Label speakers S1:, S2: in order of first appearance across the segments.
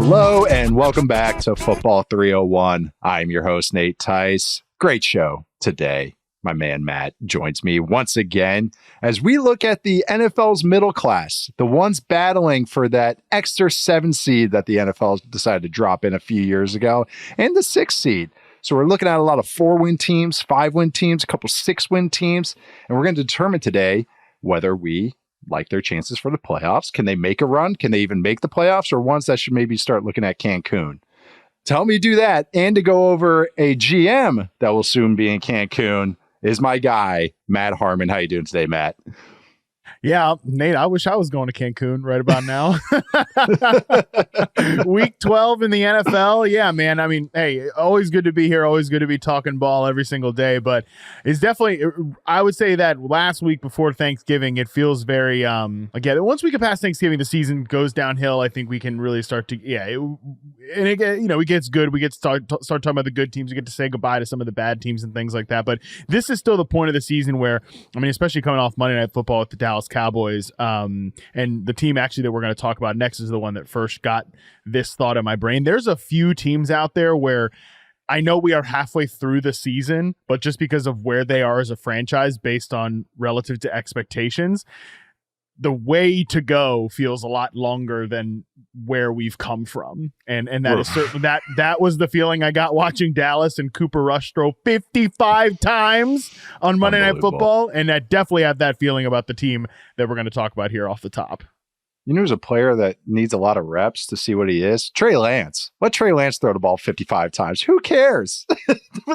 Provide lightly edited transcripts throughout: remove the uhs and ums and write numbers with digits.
S1: Hello and welcome back to Football 301. I'm your host, Nate Tice. Great show today. My man, Matt, joins me once again as we look at the NFL's middle class, the ones battling for that extra 7 seed that the NFL decided to drop in a few years ago, and the 6 seed. So we're looking at a lot of 4-win teams, 5-win teams, a couple 6-win teams, and we're going to determine today whether we like their chances for the playoffs. Can they make a run? Can they even make the playoffs? Or ones that should maybe start looking at Cancun? To help me do that and to go over a GM that will soon be in Cancun is my guy, Matt Harmon. How you doing today, Matt?
S2: Yeah, Nate, I wish I was going to Cancun right about now. Week 12 in the NFL. Yeah, man. I mean, hey, always good to be here. Always good to be talking ball every single day. But it's definitely, I would say that last week before Thanksgiving, it feels very, again, once we get past Thanksgiving, the season goes downhill. I think we can really start to, it gets good. We get to start talking about the good teams. We get to say goodbye to some of the bad teams and things like that. But this is still the point of the season where, I mean, especially coming off Monday Night Football with the Dallas Cowboys, and the team actually that we're going to talk about next is the one that first got this thought in my brain. There's a few teams out there where I know we are halfway through the season, but just because of where they are as a franchise based on relative to expectations, the way to go feels a lot longer than where we've come from. And that is certain that was the feeling I got watching Dallas and Cooper Rush throw 55 times on Monday Night Football. And I definitely have that feeling about the team that we're going to talk about here off the top.
S1: You know, there's a player that needs a lot of reps to see what he is. Trey Lance. Let Trey Lance throw the ball 55 times. Who cares?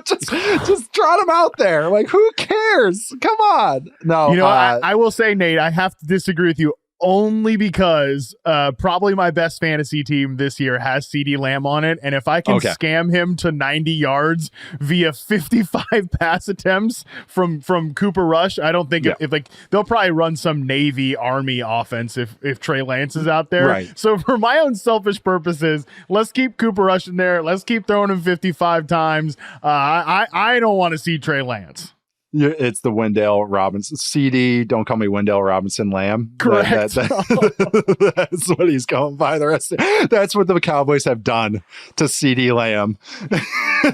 S1: just trot him out there. Like, who cares? Come on. No,
S2: you know, I will say, Nate, I have to disagree with you only because probably my best fantasy team this year has CeeDee Lamb on it. And if I can scam him to 90 yards via 55 pass attempts from Cooper Rush, I don't think if like they'll probably run some Navy Army offense if Trey Lance is out there.
S1: Right.
S2: So for my own selfish purposes, let's keep Cooper Rush in there. Let's keep throwing him 55 times. I don't want to see Trey Lance.
S1: It's the Wendell Robinson. CD, don't call me Wendell Robinson Lamb.
S2: Correct.
S1: That's what he's going by. That's what the Cowboys have done to CD Lamb.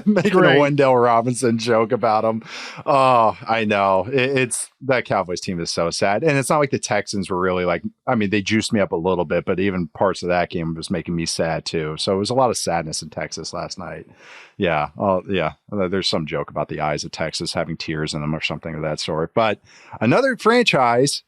S1: Making a Wendell Robinson joke about him. Oh, I know. It's that Cowboys team is so sad. And it's not like the Texans were really like, I mean, they juiced me up a little bit, but even parts of that game was making me sad too. So it was a lot of sadness in Texas last night. Yeah. Oh, yeah. There's some joke about the eyes of Texas having tears in them or something of that sort. But another franchise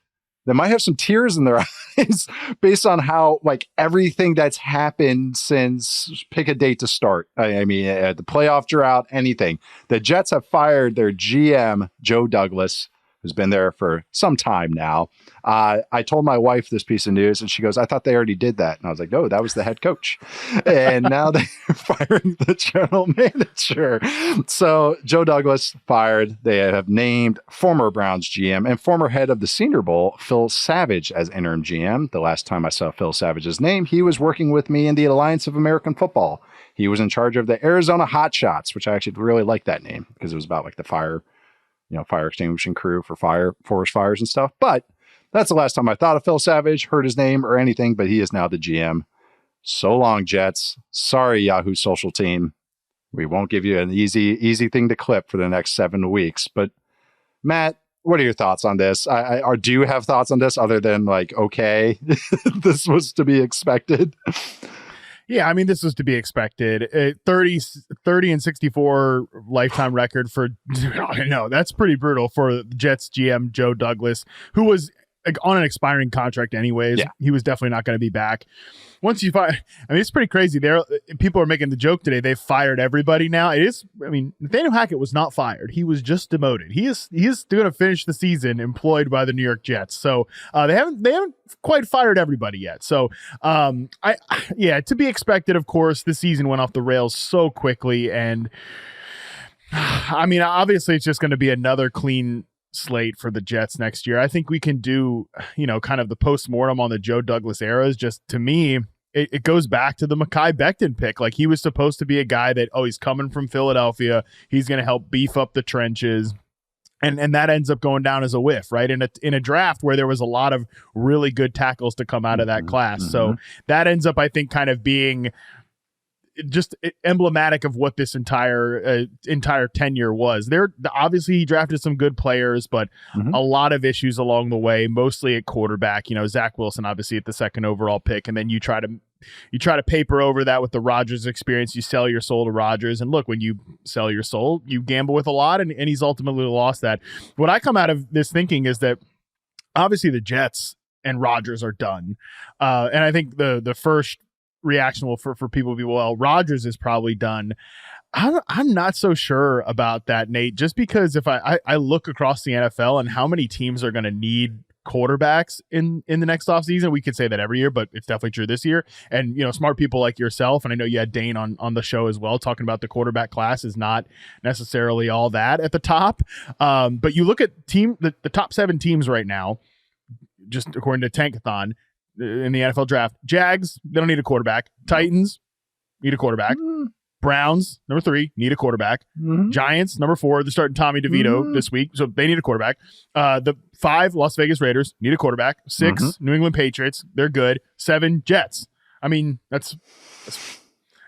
S1: that might have some tears in their eyes based on how, like, everything that's happened since pick a date to start. I mean, the playoff drought, anything. The Jets have fired their GM, Joe Douglas, who's been there for some time now. I told my wife this piece of news and she goes, I thought they already did that. And I was like, no, that was the head coach. And now they're firing the general manager. So Joe Douglas fired. They have named former Browns GM and former head of the Senior Bowl, Phil Savage, as interim GM. The last time I saw Phil Savage's name, he was working with me in the Alliance of American Football. He was in charge of the Arizona Hotshots, which I actually really like that name because it was about like the fire extinguishing crew for forest fires and stuff. But that's the last time I thought of Phil Savage, heard his name or anything, but he is now the GM. So long, Jets. Sorry, Yahoo social team. We won't give you an easy thing to clip for the next 7 weeks. But Matt, what are your thoughts on this? Do you have thoughts on this other than like, okay, this was to be expected?
S2: Yeah, I mean, this was to be expected. 30 and 64 lifetime record for, I know, that's pretty brutal for Jets GM Joe Douglas, who was on an expiring contract anyways. Yeah. He was definitely not going to be back. Once you fire, I mean, it's pretty crazy. People are making the joke today. They've fired everybody now. It is, I mean, Nathaniel Hackett was not fired. He was just demoted. He is going to finish the season employed by the New York Jets. So they haven't quite fired everybody yet. So to be expected, of course. The season went off the rails so quickly, and I mean, obviously, it's just going to be another clean slate for the Jets next year. I think we can do, kind of the postmortem on the Joe Douglas era is just, to me, it goes back to the Mekhi Becton pick. Like, he was supposed to be a guy that, he's coming from Philadelphia. He's going to help beef up the trenches. And that ends up going down as a whiff, right? In a draft where there was a lot of really good tackles to come out of that class. So that ends up, I think, kind of being just emblematic of what this entire tenure was. There, obviously, he drafted some good players, but a lot of issues along the way, mostly at quarterback. Zach Wilson, obviously, at the second overall pick, and then you try to paper over that with the Rodgers experience. You sell your soul to Rodgers, and look, when you sell your soul, you gamble with a lot, and he's ultimately lost that. What I come out of this thinking is that obviously the Jets and Rodgers are done, and I think the first reaction for people will be, well, Rodgers is probably done. I'm not so sure about that, Nate, just because if I look across the NFL and how many teams are going to need quarterbacks in the next offseason, we could say that every year, but it's definitely true this year. And, smart people like yourself, and I know you had Dane on the show as well, talking about the quarterback class is not necessarily all that at the top. But you look at the top 7 teams right now, just according to Tankathon, in the NFL draft. Jags, they don't need a quarterback. Titans need a quarterback. Browns, number 3, need a quarterback. Giants, number 4, they're starting Tommy DeVito this week, so they need a quarterback. The 5, Las Vegas Raiders, need a quarterback. 6, New England Patriots, they're good. 7, Jets. I mean, that's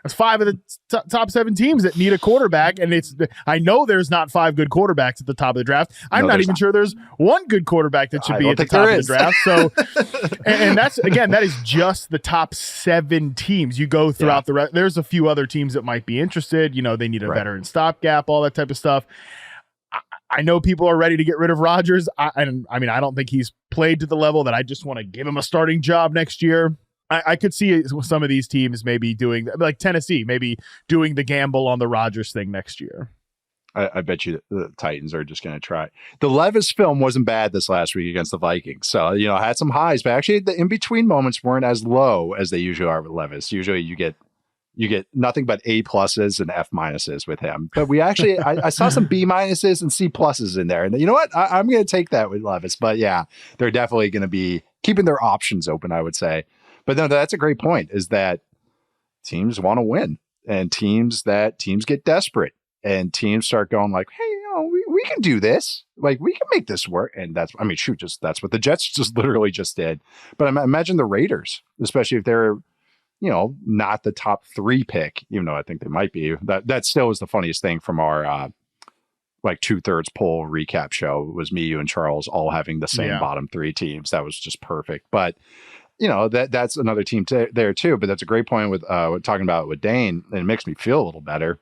S2: 5 of the top 7 teams that need a quarterback, and I know there's not 5 good quarterbacks at the top of the draft. I'm not even sure there's one good quarterback that should be at the top of the draft. So, and that is just the top 7 teams. You go throughout the rest. There's a few other teams that might be interested. They need a veteran stopgap, all that type of stuff. I know people are ready to get rid of Rodgers. I don't think he's played to the level that I just want to give him a starting job next year. I could see some of these teams maybe doing, like Tennessee, maybe doing the gamble on the Rodgers thing next year.
S1: I bet you the Titans are just going to try. The Levis film wasn't bad this last week against the Vikings. So, had some highs, but actually the in-between moments weren't as low as they usually are with Levis. Usually you get nothing but A pluses and F minuses with him. But we actually, I saw some B minuses and C pluses in there. And you know what? I'm going to take that with Levis. But yeah, they're definitely going to be keeping their options open, I would say. But no, that's a great point, is that teams want to win, and teams get desperate, and teams start going like, hey, we can do this. Like, we can make this work. And that's what the Jets just literally just did. But imagine the Raiders, especially if they're, not the top 3 pick, even though I think they might be. That still is the funniest thing from our, 2/3 poll recap show. It was me, you, and Charles all having the same bottom 3 teams. That was just perfect. But that's another team there too. But that's a great point with talking about it with Dane, and it makes me feel a little better,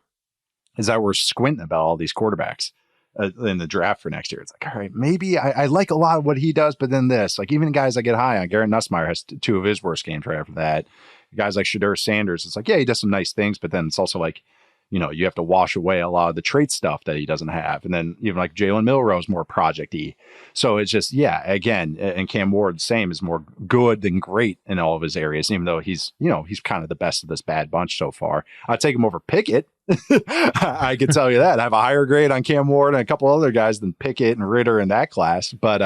S1: is that we're squinting about all these quarterbacks in the draft for next year. It's like, all right, maybe I like a lot of what he does, but then this, like, even guys I get high on, Garrett Nussmeier has 2 of his worst games right after that. Guys like Shadur Sanders, it's like, yeah, he does some nice things, but then it's also like, you have to wash away a lot of the trait stuff that he doesn't have. And then even like Jalen Milroe's more project-y. So it's just, again, and Cam Ward, same, is more good than great in all of his areas, even though he's kind of the best of this bad bunch so far. I'd take him over Pickett. I can tell you that. I have a higher grade on Cam Ward and a couple other guys than Pickett and Ritter in that class. But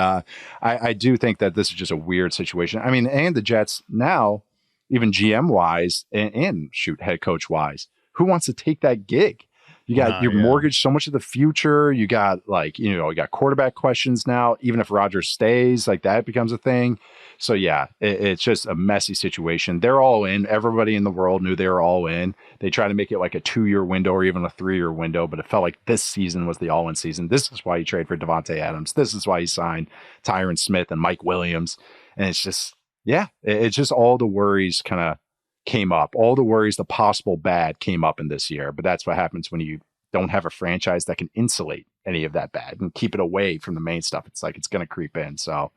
S1: I do think that this is just a weird situation. I mean, and the Jets now, even GM-wise and head coach-wise, who wants to take that gig? You got your mortgage, so much of the future. You got you got quarterback questions now. Even if Rodgers stays, like, that becomes a thing. So yeah, it's just a messy situation. They're all in. Everybody in the world knew they were all in. They tried to make it like a 2-year window or even a 3-year window, but it felt like this season was the all-in season. This is why you trade for Devontae Adams. This is why you signed Tyron Smith and Mike Williams. And it's just, it's just all the worries kind of came up. All the worries, the possible bad, came up in this year. But that's what happens when you don't have a franchise that can insulate any of that bad and keep it away from the main stuff. It's like it's going to creep in. So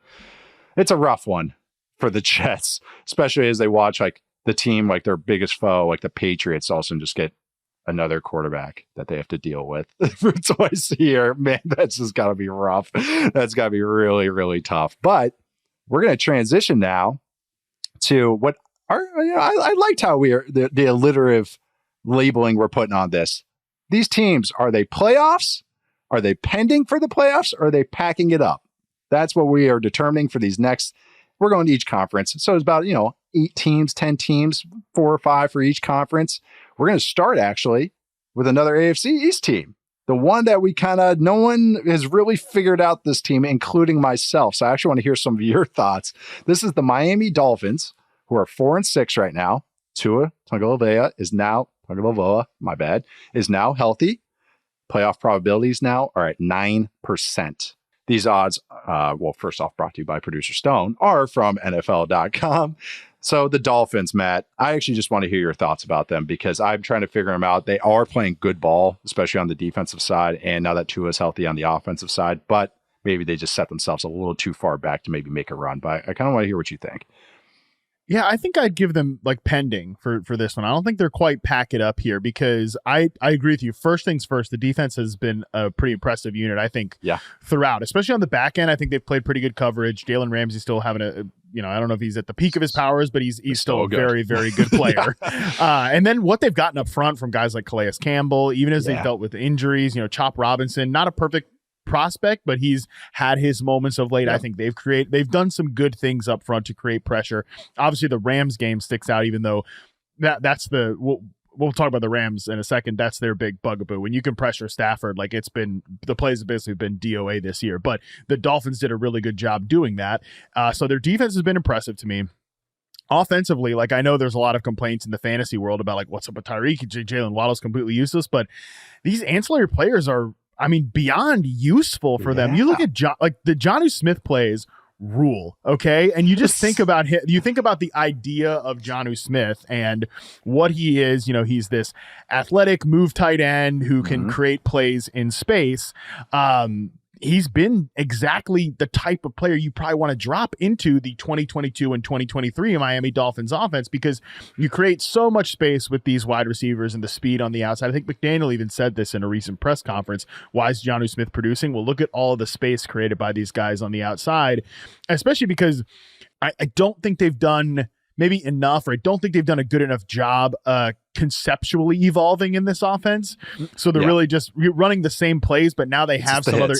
S1: it's a rough one for the Jets, especially as they watch like the team, like their biggest foe, like the Patriots, also just get another quarterback that they have to deal with for twice a year. Man, that's just got to be rough. That's got to be really, really tough. But we're going to transition now to what I liked how we are the alliterative labeling we're putting on this. These teams, are they playoffs? Are they pending for the playoffs? Or are they packing it up? That's what we are determining for these next. We're going to each conference. So it's about, 8 teams, 10 teams, 4 or 5 for each conference. We're going to start actually with another AFC East team. The one that no one has really figured out this team, including myself. So I actually want to hear some of your thoughts. This is the Miami Dolphins, who are 4-6 right now, Tua Tagovailoa is now healthy. Playoff probabilities now are at 9%. These odds, first off, brought to you by Producer Stone, are from NFL.com. So the Dolphins, Matt, I actually just want to hear your thoughts about them because I'm trying to figure them out. They are playing good ball, especially on the defensive side, and now that Tua is healthy on the offensive side, but maybe they just set themselves a little too far back to maybe make a run. But I kind of want to hear what you think.
S2: Yeah, I think I'd give them like pending for this one. I don't think they're quite pack it up here because I agree with you. First things first, the defense has been a pretty impressive unit, I think, throughout, especially on the back end. I think they've played pretty good coverage. Jalen Ramsey's still having I don't know if he's at the peak of his powers, but he's still a very, very good player. And then what they've gotten up front from guys like Calais Campbell, even as they've dealt with injuries, Chop Robinson, not a perfect prospect, but he's had his moments of late. I think they've done some good things up front to create pressure. Obviously the Rams game sticks out, even though that's we'll talk about the Rams in a second. That's their big bugaboo. When you can pressure Stafford, like the plays have basically been DOA this year, but the Dolphins did a really good job doing that. So their defense has been impressive to me. Offensively, like I know there's a lot of complaints in the fantasy world about like what's up with Tyreek. Jalen Waddle's completely useless, but these ancillary players are, beyond useful for them. You look at the Jonnu Smith plays rule, okay? And you just think about him. You think about the idea of Jonnu Smith and what he is. He's this athletic move tight end who can create plays in space. He's been exactly the type of player you probably want to drop into the 2022 and 2023 Miami Dolphins offense because you create so much space with these wide receivers and the speed on the outside. I think McDaniel even said this in a recent press conference. Why is Jonnu Smith producing? Well, look at all of the space created by these guys on the outside, especially because I don't think they've done maybe enough, or I don't think they've done a good enough job conceptually evolving in this offense. So they're really just running the same plays, but now they have some other...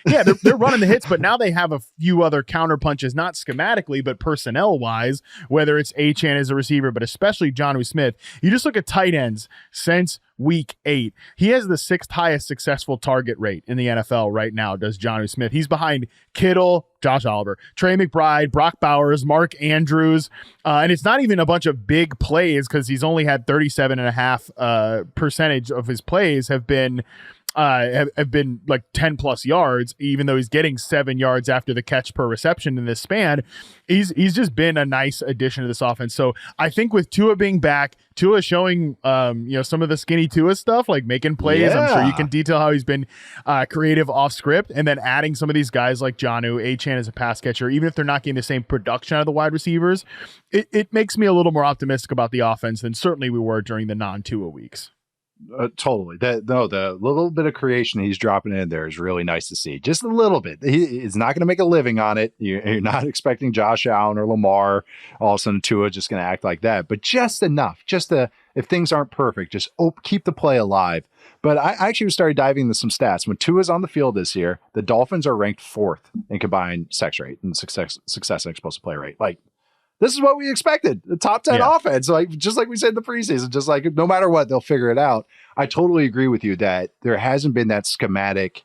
S2: Yeah, they're running the hits, but now they have a few other counter punches, not schematically, but personnel-wise, whether it's Achane as a receiver, but especially Jonnu Smith. You just look at tight ends since week 8. He has the 6th highest successful target rate in the NFL right now, does Jonnu Smith. He's behind Kittle, Josh Oliver, Trey McBride, Brock Bowers, Mark Andrews, and it's not even a bunch of big plays because he's only had 37.5% of his plays have been like 10 plus yards, even though he's getting 7 yards after the catch per reception in this span. He's just been a nice addition to this offense. So I think with Tua being back, Tua showing some of the skinny Tua stuff, like making plays. I'm sure you can detail how he's been creative off script, and then adding some of these guys like Jonnu, Achane as a pass catcher, even if they're not getting the same production out of the wide receivers, it makes me a little more optimistic about the offense than certainly we were during the non-Tua weeks.
S1: Totally. The little bit of creation he's dropping in there is really nice to see. Just a little bit. He's not going to make a living on it. You're not expecting Josh Allen or Lamar, all of a sudden Tua just going to act like that. But just enough, if things aren't perfect, just keep the play alive. But I actually started diving into some stats. When Tua's on the field this year, the Dolphins are ranked 4th in combined sex rate and success and explosive play rate. Like, this is what we expected. The top 10 offense, just like we said in the preseason, just like no matter what, they'll figure it out. I totally agree with you that there hasn't been that schematic,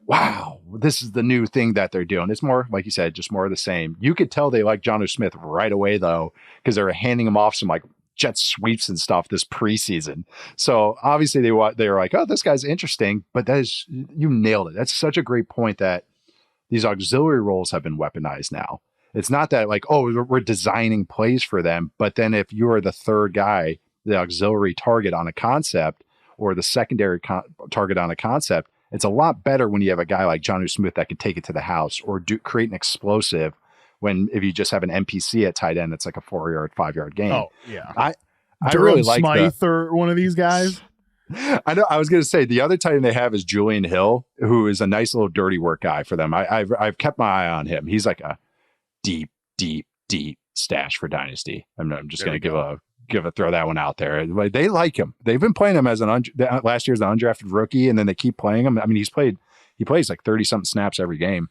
S1: wow, this is the new thing that they're doing. It's more, like you said, just more of the same. You could tell they like Jonnu Smith right away, though, because they were handing him off some like jet sweeps and stuff this preseason. So obviously they were like, oh, this guy's interesting, but you nailed it. That's such a great point that these auxiliary roles have been weaponized now. It's not that like, oh, we're designing plays for them, but then if you're the third guy, the auxiliary target on a concept or the secondary target on a concept, it's a lot better when you have a guy like Jonnu Smith that can take it to the house or create an explosive if you just have an NPC at tight end, that's like a 4-yard, 5-yard game.
S2: Oh, yeah.
S1: I really like
S2: Smythe or one of these guys.
S1: I know. I was going to say the other tight end they have is Julian Hill, who is a nice little dirty work guy for them. I've kept my eye on him. He's like a deep stash for Dynasty. I'm just going to throw that one out there. Like, they like him. They've been playing him as last year's an undrafted rookie, and then they keep playing him. I mean, he plays like 30 something snaps every game,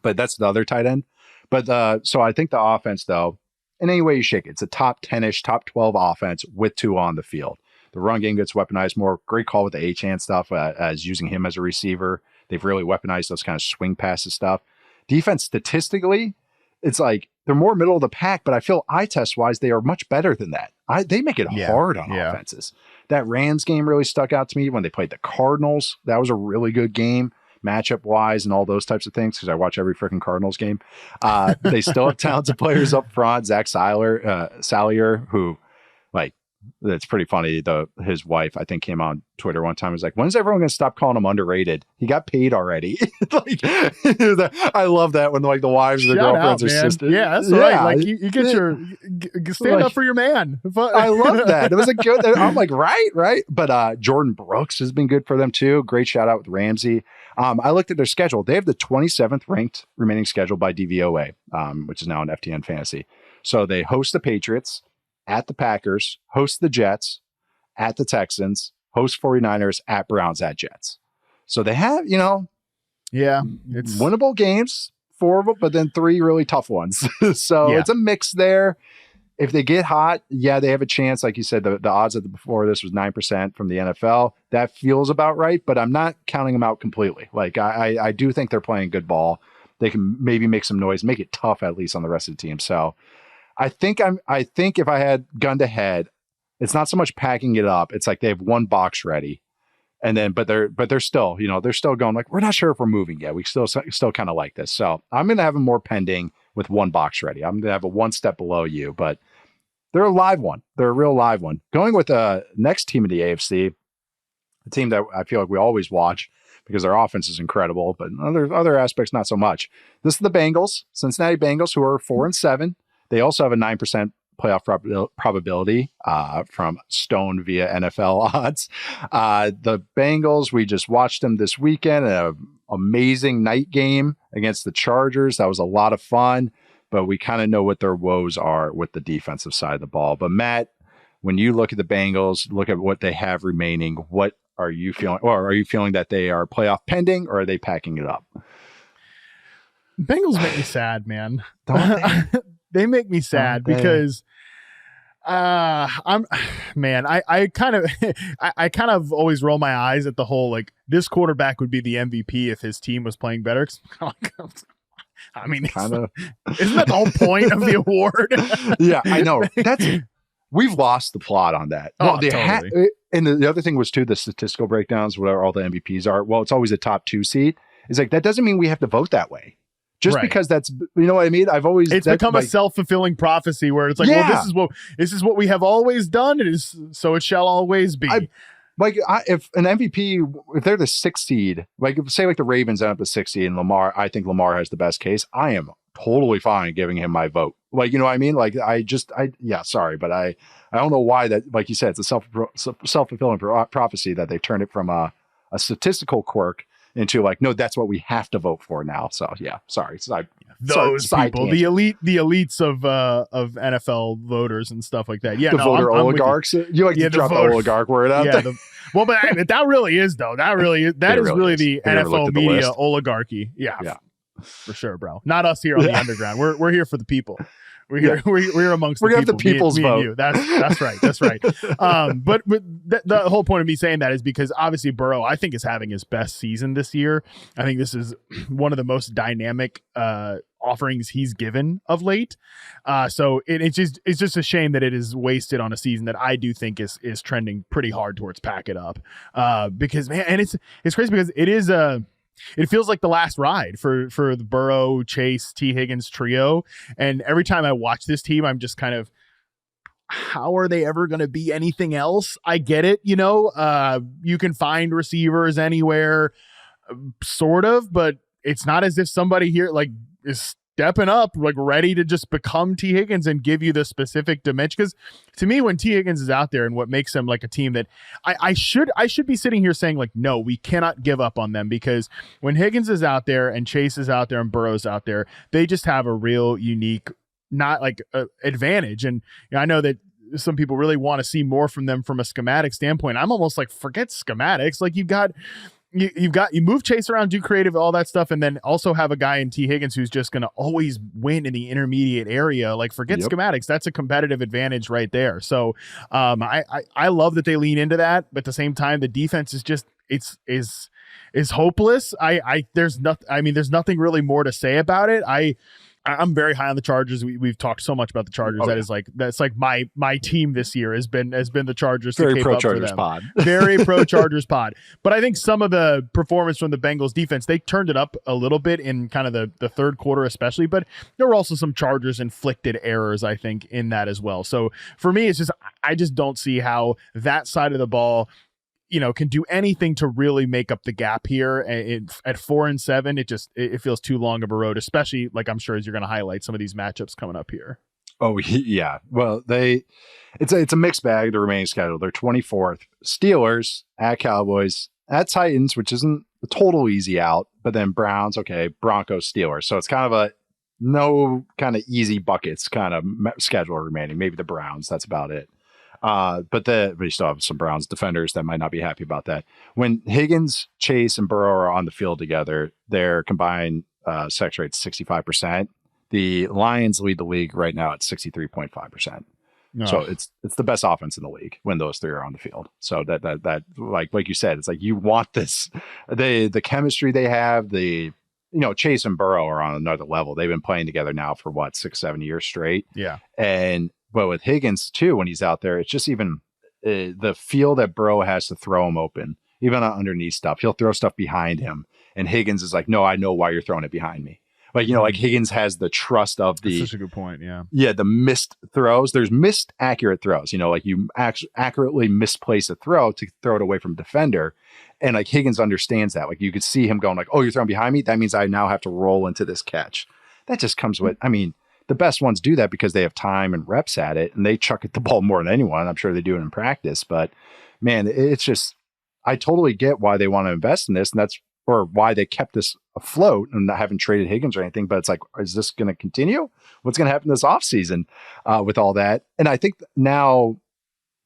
S1: but that's the other tight end. But so I think the offense, though, in any way you shake it, it's a top 10-ish, top 12 offense with Tua on the field. The run game gets weaponized more. Great call with the Achane stuff as using him as a receiver. They've really weaponized those kind of swing passes stuff. Defense statistically, it's like they're more middle of the pack, but I feel eye test wise, they are much better than that. They make it hard on offenses. That Rams game really stuck out to me when they played the Cardinals. That was a really good game, matchup wise, and all those types of things, because I watch every freaking Cardinals game. They still have talented players up front. Zach Sallier, who, like, it's pretty funny. His wife, I think, came on Twitter one time, was like, when's everyone going to stop calling him underrated? He got paid already. Like, I love that when, like, the wives or the girlfriends are sisters.
S2: Yeah, that's right. Like, you get your stand up for your man.
S1: I love that. It was a good, I'm like, right. But Jordan Brooks has been good for them too. Great shout out with Ramsey. I looked at their schedule. They have the 27th ranked remaining schedule by DVOA, which is now on FTN Fantasy. So they host the Patriots, at the Packers, host the Jets, at the Texans, host 49ers, at Browns, at Jets. So they have, it's winnable games, 4 of them, but then 3 really tough ones. So it's a mix there. If they get hot, they have a chance. Like you said, the odds before this was 9% from the NFL. That feels about right, but I'm not counting them out completely. Like, I do think they're playing good ball. They can maybe make some noise, make it tough at least on the rest of the team. So I think if I had gun to head, it's not so much packing it up. It's like they have one box ready, and then but they're still they're still going like, we're not sure if we're moving yet. We still kind of like this. So I'm gonna have them more pending with one box ready. I'm gonna have a one step below you, but they're a live one. They're a real live one. Going with the next team in the AFC, a team that I feel like we always watch because their offense is incredible, but other aspects not so much. This is the Bengals, Cincinnati Bengals, who are 4-7. They also have a 9% playoff probability from Stone via NFL odds. The Bengals, we just watched them this weekend, an amazing night game against the Chargers. That was a lot of fun, but we kind of know what their woes are with the defensive side of the ball. But Matt, when you look at the Bengals, look at what they have remaining, what are you feeling? Or are you feeling that they are playoff pending, or are they packing it up?
S2: Bengals make me sad, man.
S1: Don't they?
S2: They make me sad because I kind of always roll my eyes at the whole, like, this quarterback would be the MVP if his team was playing better. I mean, isn't that the whole point of the award?
S1: Yeah, I know. We've lost the plot on that.
S2: Oh, totally.
S1: And the other thing was too, the statistical breakdowns, whatever all the MVPs are. Well, it's always a top 2 seed. It's like, that doesn't mean we have to vote that way. Just because that's, you know what I mean? It's become a self-fulfilling prophecy where it's like, well, this is what we have always done. So it shall always be. If an MVP, if they're the 6th seed, like say like the Ravens end up the 6th seed and Lamar, I think Lamar has the best case. I am totally fine giving him my vote. Like, you know what I mean? Like, sorry, but I don't know why that, like you said, it's a self-fulfilling prophecy that they've turned it from a statistical quirk into like, no, that's what we have to vote for now. So yeah, sorry.
S2: Those people, the elites of NFL voters and stuff like that. Yeah,
S1: voter oligarchs. You like to drop the oligarch word out there.
S2: That really is though. That is really the NFL media oligarchy. Yeah, for sure, bro. Not us here on the underground. We're here for the people. We're here. We're amongst.
S1: We're
S2: the
S1: gonna have the people's vote.
S2: You. That's right. That's right. But the whole point of me saying that is because obviously Burrow, I think, is having his best season this year. I think this is one of the most dynamic offerings he's given of late. So it's just a shame that it is wasted on a season that I do think is trending pretty hard towards pack it up. Because man, and it's crazy because it is it feels like the last ride for the Burrow, Chase, T. Higgins trio. And every time I watch this team, I'm just kind of, how are they ever going to be anything else? I get it. You can find receivers anywhere, sort of, but it's not as if somebody here like is stepping up, like ready to just become T. Higgins and give you the specific dimension. Because to me, when T. Higgins is out there and what makes them like a team that I should be sitting here saying like, no, we cannot give up on them, because when Higgins is out there and Chase is out there and Burrow's out there, they just have a real unique, not like advantage. And I know that some people really want to see more from them from a schematic standpoint. I'm almost like, forget schematics. Like you move Chase around, do creative, all that stuff, and then also have a guy in T. Higgins who's just going to always win in the intermediate area. Like, forget schematics. That's a competitive advantage right there. So I love that they lean into that, but at the same time, the defense is just is hopeless. There's nothing really more to say about it. I'm very high on the Chargers. We've talked so much about the Chargers. That's like my team this year has been the Chargers.
S1: Very pro Chargers pod.
S2: Very pro Chargers pod. But I think some of the performance from the Bengals defense, they turned it up a little bit in kind of the third quarter, especially. But there were also some Chargers inflicted errors, I think, in that as well. So for me, it's just I just don't see how that side of the ball, can do anything to really make up the gap here. At 4-7, it feels too long of a road, especially like I'm sure as you're going to highlight some of these matchups coming up here.
S1: Oh yeah. Well, it's a mixed bag, the remaining schedule. They're 24th. Steelers at Cowboys at Titans, which isn't a total easy out, but then Browns, okay, Broncos, Steelers. So it's kind of a no kind of easy buckets kind of schedule remaining. Maybe the Browns, that's about it. But we still have some Browns defenders that might not be happy about that. When Higgins, Chase, and Burrow are on the field together, their combined sex rate is 65%. The Lions lead the league right now at 63.5%. No. So it's the best offense in the league when those three are on the field. So that like you said, it's like you want this. The chemistry they have, Chase and Burrow are on another level. They've been playing together now for 6-7 years straight.
S2: Yeah.
S1: But with Higgins, too, when he's out there, it's just even the feel that Burrow has to throw him open, even on underneath stuff. He'll throw stuff behind him. And Higgins is like, no, I know why you're throwing it behind me. Like Higgins has the trust of
S2: That's such a good point. Yeah.
S1: Yeah. The missed throws. There's missed accurate throws, like you accurately misplace a throw to throw it away from defender. And like Higgins understands that. Like you could see him going like, oh, you're throwing behind me. That means I now have to roll into this catch. That just comes with, the best ones do that because they have time and reps at it, and they chuck at the ball more than anyone. I'm sure they do it in practice, but man, it's just, I totally get why they want to invest in this, and or why they kept this afloat and not haven't traded Higgins or anything. But it's like, is this going to continue? What's going to happen this offseason with all that? And I think now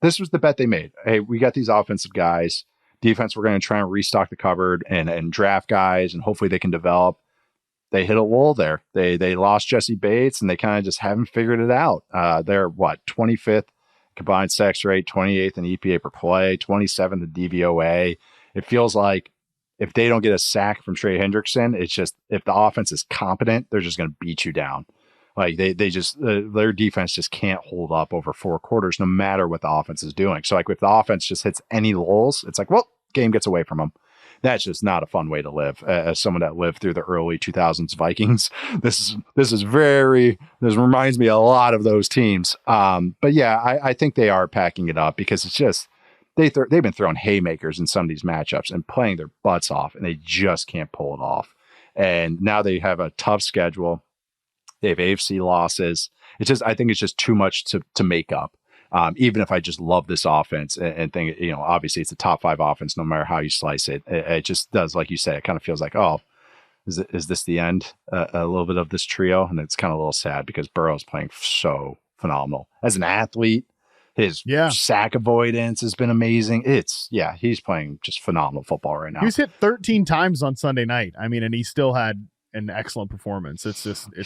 S1: this was the bet they made. Hey, we got these offensive guys. Defense, we're going to try and restock the cupboard and draft guys, and hopefully they can develop. They hit a lull there. They lost Jesse Bates, and they kind of just haven't figured it out. They're 25th combined sex rate, 28th in EPA per play, 27th in DVOA. It feels like if they don't get a sack from Trey Hendrickson, it's just, if the offense is competent, they're just going to beat you down. Like they just, their defense just can't hold up over 4 quarters, no matter what the offense is doing. So like if the offense just hits any lulls, it's like, well, game gets away from them. That's just not a fun way to live. As someone that lived through the early 2000s Vikings, this reminds me a lot of those teams. But yeah, I think they are packing it up because it's just, they've been throwing haymakers in some of these matchups and playing their butts off, and they just can't pull it off. And now they have a tough schedule. They have AFC losses. I think it's just too much to make up. Even if I just love this offense and think, obviously it's a top 5 offense, no matter how you slice it, it just does, like you say, it kind of feels like, oh, is this the end? A little bit of this trio. And it's kind of a little sad because Burrow's playing so phenomenal as an athlete. His sack avoidance has been amazing. He's playing just phenomenal football right now.
S2: He was hit 13 times on Sunday night. And he still had an excellent perforance. It's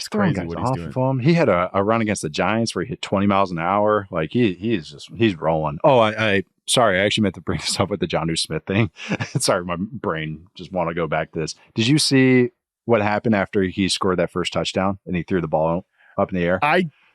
S2: crazy what he's doing.
S1: Of him. He had a run against the Giants where he hit 20 miles an hour. Like he's rolling. Oh, sorry, I actually meant to bring this up with the Jonnu Smith thing. Sorry, my brain just want to go back to this. Did you see what happened after he scored that first touchdown and he threw the ball up in the air?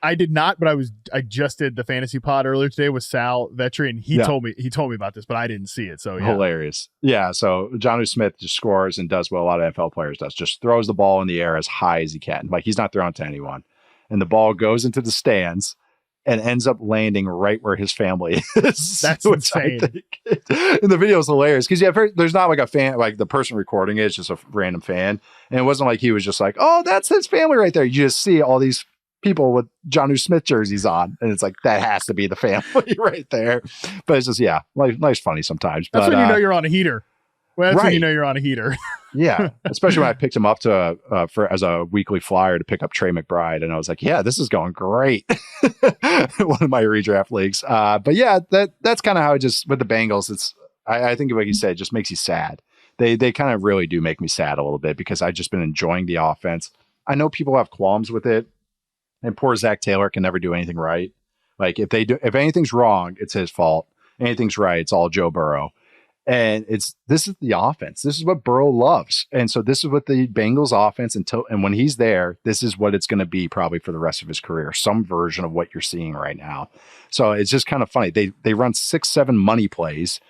S2: I did not, but I just did the fantasy pod earlier today with Sal Vetri, and he told me about this, but I didn't see it. So
S1: hilarious. Yeah. So Jonnu Smith just scores and does what a lot of NFL players does, just throws the ball in the air as high as he can. Like he's not throwing to anyone. And the ball goes into the stands and ends up landing right where his family is.
S2: That's insane.
S1: And the video is hilarious because there's not like a fan, like the person recording it is just a random fan. And it wasn't like he was just like, oh, that's his family right there. You just see all these people with Jonnu Smith jerseys on, and it's like, that has to be the family right there. But it's just, life's funny sometimes.
S2: That's when you know you're on a heater. Well, that's when you know you're on a heater.
S1: Yeah, especially when I picked him up as a weekly flyer to pick up Trey McBride, and I was like, yeah, this is going great. One of my redraft leagues. But yeah, that's kind of how it just with the Bengals. It's I think like you said, it just makes you sad. They kind of really do make me sad a little bit because I've just been enjoying the offense. I know people have qualms with it. And poor Zach Taylor can never do anything right. Like if anything's wrong, it's his fault. Anything's right, it's all Joe Burrow. And this is the offense. This is what Burrow loves. And so this is what the Bengals offense and when he's there, this is what it's going to be probably for the rest of his career, some version of what you're seeing right now. So it's just kind of funny. They run 6-7 money plays.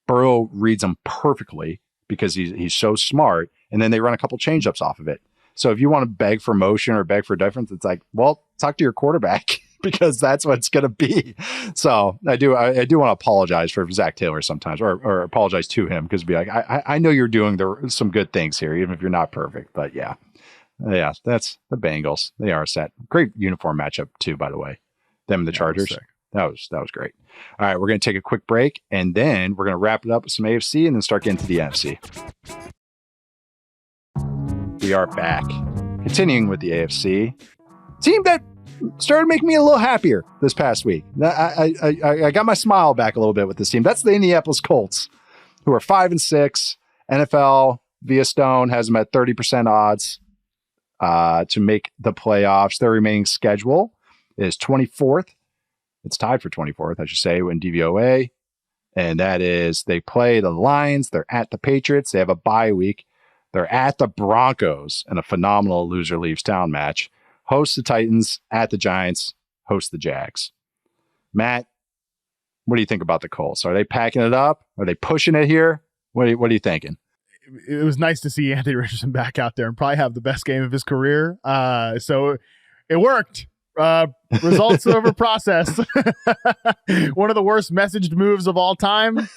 S1: Burrow reads them perfectly because he's so smart. And then they run a couple changeups off of it. So if you want to beg for motion or beg for difference, it's like, well, talk to your quarterback because that's what it's going to be. So I do want to apologize for Zach Taylor sometimes, or apologize to him because be like, I know you're doing some good things here, even if you're not perfect. But yeah, that's the Bengals. They are set. Great uniform matchup too, by the way. Them and the Chargers. That was great. All right, we're going to take a quick break, and then we're going to wrap it up with some AFC and then start getting to the NFC. We are back. Continuing with the AFC. Team that started making me a little happier this past week. I got my smile back a little bit with this team. That's the Indianapolis Colts, who are 5-6. NFL via Stone has them at 30% odds to make the playoffs. Their remaining schedule is 24th. It's tied for 24th, I should say, in DVOA. And that is they play the Lions. They're at the Patriots. They have a bye week. They're at the Broncos in a phenomenal loser leaves town match. Host the Titans, at the Giants, host the Jags. Matt, what do you think about the Colts? Are they packing it up? Are they pushing it here? What are you thinking?
S2: It was nice to see Anthony Richardson back out there and probably have the best game of his career. So it worked. Results over process. One of the worst messaged moves of all time.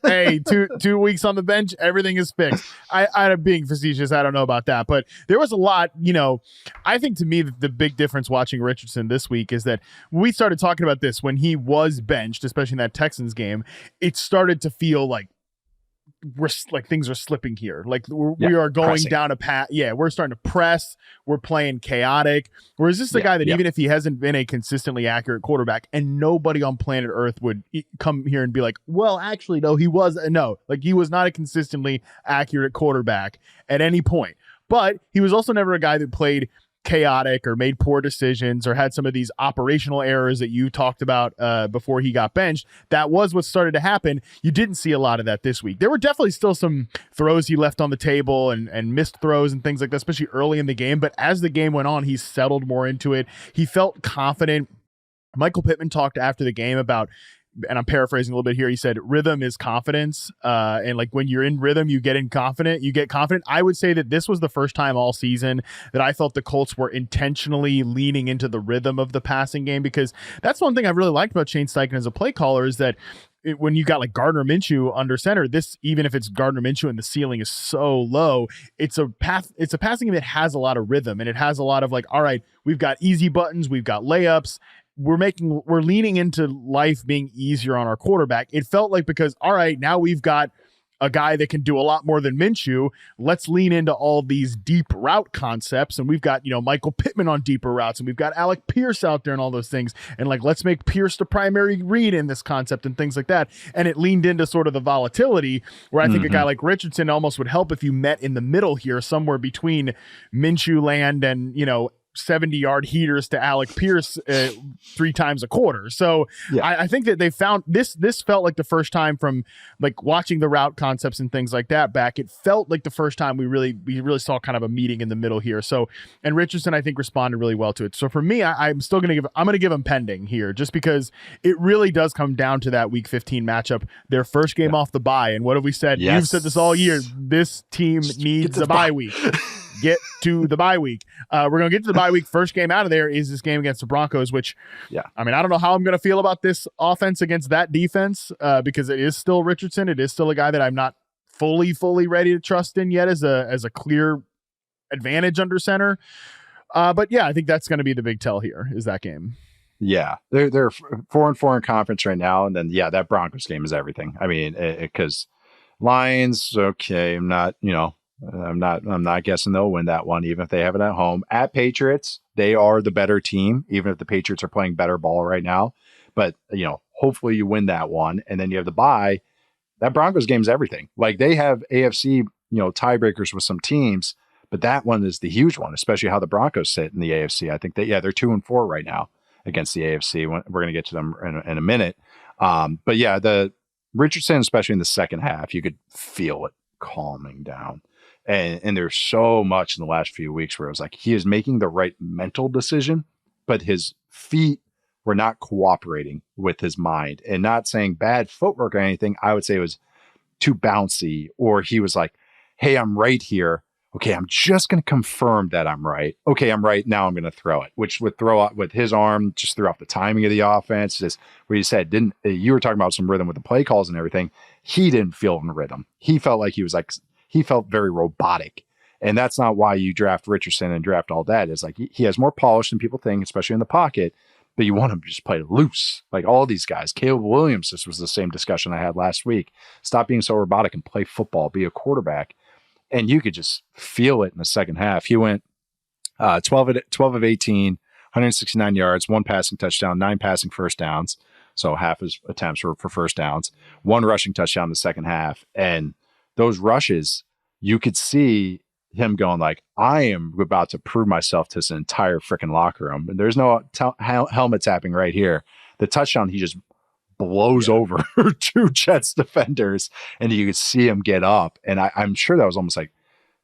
S2: Hey, two weeks on the bench, everything is fixed. I'm being facetious. I don't know about that, but there was a lot. I think to me the big difference watching Richardson this week is that we started talking about this when he was benched, especially in that Texans game. It started to feel like things are slipping here. We are going pressing down a path. Yeah, we're starting to press. We're playing chaotic. Whereas this is a guy that even if he hasn't been a consistently accurate quarterback, and nobody on planet Earth would come here and be like, well, actually, no, he was not a consistently accurate quarterback at any point. But he was also never a guy that played chaotic or made poor decisions or had some of these operational errors that you talked about before he got benched. That was what started to happen. You didn't see a lot of that this week. There were definitely still some throws he left on the table and missed throws and things like that, especially early in the game. But as the game went on, he settled more into it. He felt confident. Michael Pittman talked after the game about, and I'm paraphrasing a little bit here, he said rhythm is confidence, and when you're in rhythm you get confident. I would say that this was the first time all season that I felt the Colts were intentionally leaning into the rhythm of the passing game, because that's one thing I've really liked about Shane Steichen as a play caller is that when you got Gardner Minshew under center, this, even if it's Gardner Minshew and the ceiling is so low, it's a passing game that has a lot of rhythm, and it has a lot of all right, we've got easy buttons, we've got layups. We're leaning into life being easier on our quarterback. It felt like, because all right, now we've got a guy that can do a lot more than Minshew. Let's lean into all these deep route concepts. And we've got, Michael Pittman on deeper routes, and we've got Alec Pierce out there and all those things. And let's make Pierce the primary read in this concept and things like that. And it leaned into sort of the volatility where I think a guy like Richardson almost would help if you met in the middle here, somewhere between Minshew land and, 70-yard heaters to Alec Pierce 3 times a quarter. So I think that they found this felt like the first time from watching the route concepts and things like that back. It felt like the first time we really saw kind of a meeting in the middle here. So, and Richardson, I think, responded really well to it. So for me, I'm going to give him pending here, just because it really does come down to that week 15 matchup, their first game off the bye. And what have we said?
S1: Yes.
S2: You've said this all year. This team needs a bye week. Get to the bye week. We're going to get to the bye week. First game out of there is this game against the Broncos, which, I don't know how I'm going to feel about this offense against that defense, because it is still Richardson. It is still a guy that I'm not fully ready to trust in yet as a clear advantage under center. But yeah, I think that's going to be the big tell here, is that game.
S1: Yeah, they're 4-4 in conference right now, and then that Broncos game is everything. I mean, because Lions, okay, I'm not guessing they'll win that one, even if they have it at home. At Patriots, they are the better team, even if the Patriots are playing better ball right now. But, hopefully you win that one. And then you have the bye. That Broncos game is everything. They have AFC, tiebreakers with some teams, but that one is the huge one, especially how the Broncos sit in the AFC. I think that, they're 2-4 right now against the AFC. We're going to get to them in a minute. But yeah, Richardson, especially in the second half, you could feel it calming down. And there's so much in the last few weeks where it was like he is making the right mental decision, but his feet were not cooperating with his mind. And not saying bad footwork or anything, I would say it was too bouncy, or he was like, hey, I'm right here. Okay, I'm just going to confirm that I'm right. Okay, I'm right. Now I'm going to throw it, which would throw out with his arm, just threw off the timing of the offense. Just where you said, you were talking about some rhythm with the play calls and everything. He didn't feel in rhythm. He felt like he felt very robotic. And that's not why you draft Richardson and draft all that. It's like he has more polish than people think, especially in the pocket, but you want him to just play loose. Like all these guys, Caleb Williams, this was the same discussion I had last week. Stop being so robotic and play football, be a quarterback. And you could just feel it in the second half. He went 12 of 18, 169 yards, 1 passing touchdown, 9 passing first downs. So half his attempts were for first downs, 1 rushing touchdown in the second half. And those rushes, you could see him going like, I am about to prove myself to this entire freaking locker room. And there's no helmet tapping right here. The touchdown, he just blows over 2 Jets defenders, and you could see him get up. And I'm sure that was almost like,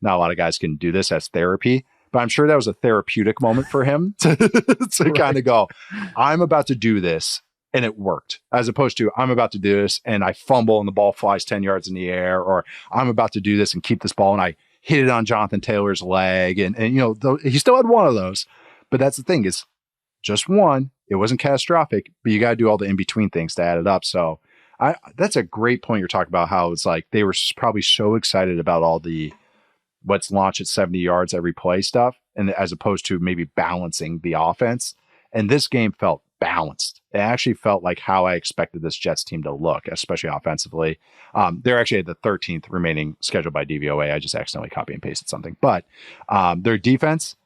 S1: not a lot of guys can do this as therapy, but I'm sure that was a therapeutic moment for him to kind of go, I'm about to do this. And it worked, as opposed to I'm about to do this and I fumble and the ball flies 10 yards in the air, or I'm about to do this and keep this ball and I hit it on Jonathan Taylor's leg. And he still had one of those, but that's the thing, is just one. It wasn't catastrophic, but you got to do all the in-between things to add it up. So that's a great point you're talking about, how it's like they were probably so excited about all the let's launch at 70 yards every play stuff, and as opposed to maybe balancing the offense. And this game felt balanced. It actually felt like how I expected this Jets team to look, especially offensively. They're actually at the 13th remaining scheduled by DVOA. I just accidentally copy and pasted something, but their defense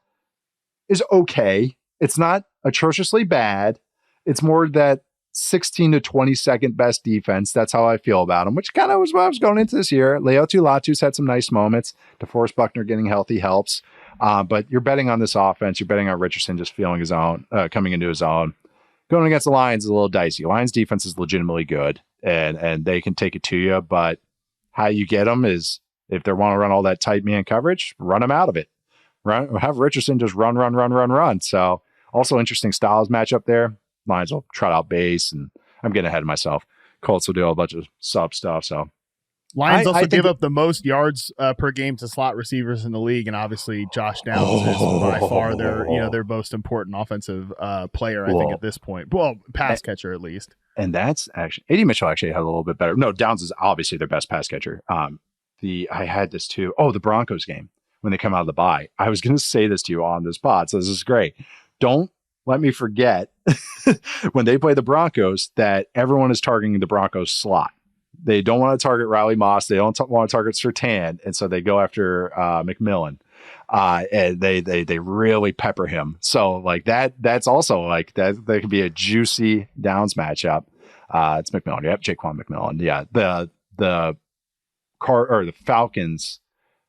S1: is okay. It's not atrociously bad. It's more that 16 to 22nd best defense. That's how I feel about them, which kind of was what I was going into this year. Leotu Latu's had some nice moments. DeForest Buckner getting healthy helps. But you're betting on this offense. You're betting on Richardson just feeling his own, coming into his own. Going against the Lions is a little dicey. Lions defense is legitimately good, and they can take it to you. But how you get them is if they want to run all that tight man coverage, run them out of it. Have Richardson just run. So also interesting styles matchup there. Lions will trot out base, and I'm getting ahead of myself. Colts will do a bunch of sub stuff. So
S2: Lions also give up the most yards per game to slot receivers in the league, and obviously Josh Downs is by far their most important offensive player, I think, at this point. Well, pass catcher at least. And
S1: that's actually A.D. Mitchell actually had a little bit better. No, Downs is obviously their best pass catcher. I had this too. Oh, the Broncos game when they come out of the bye. I was going to say this to you on this pod, so this is great. Don't let me forget when they play the Broncos that everyone is targeting the Broncos slot. They don't want to target Riley Moss. They don't want to target Surtain. And so they go after McMillan. And they really pepper him. So like that's also like that could be a juicy Downs matchup. It's McMillan. Yep, Jaquan McMillan. Yeah. The Falcons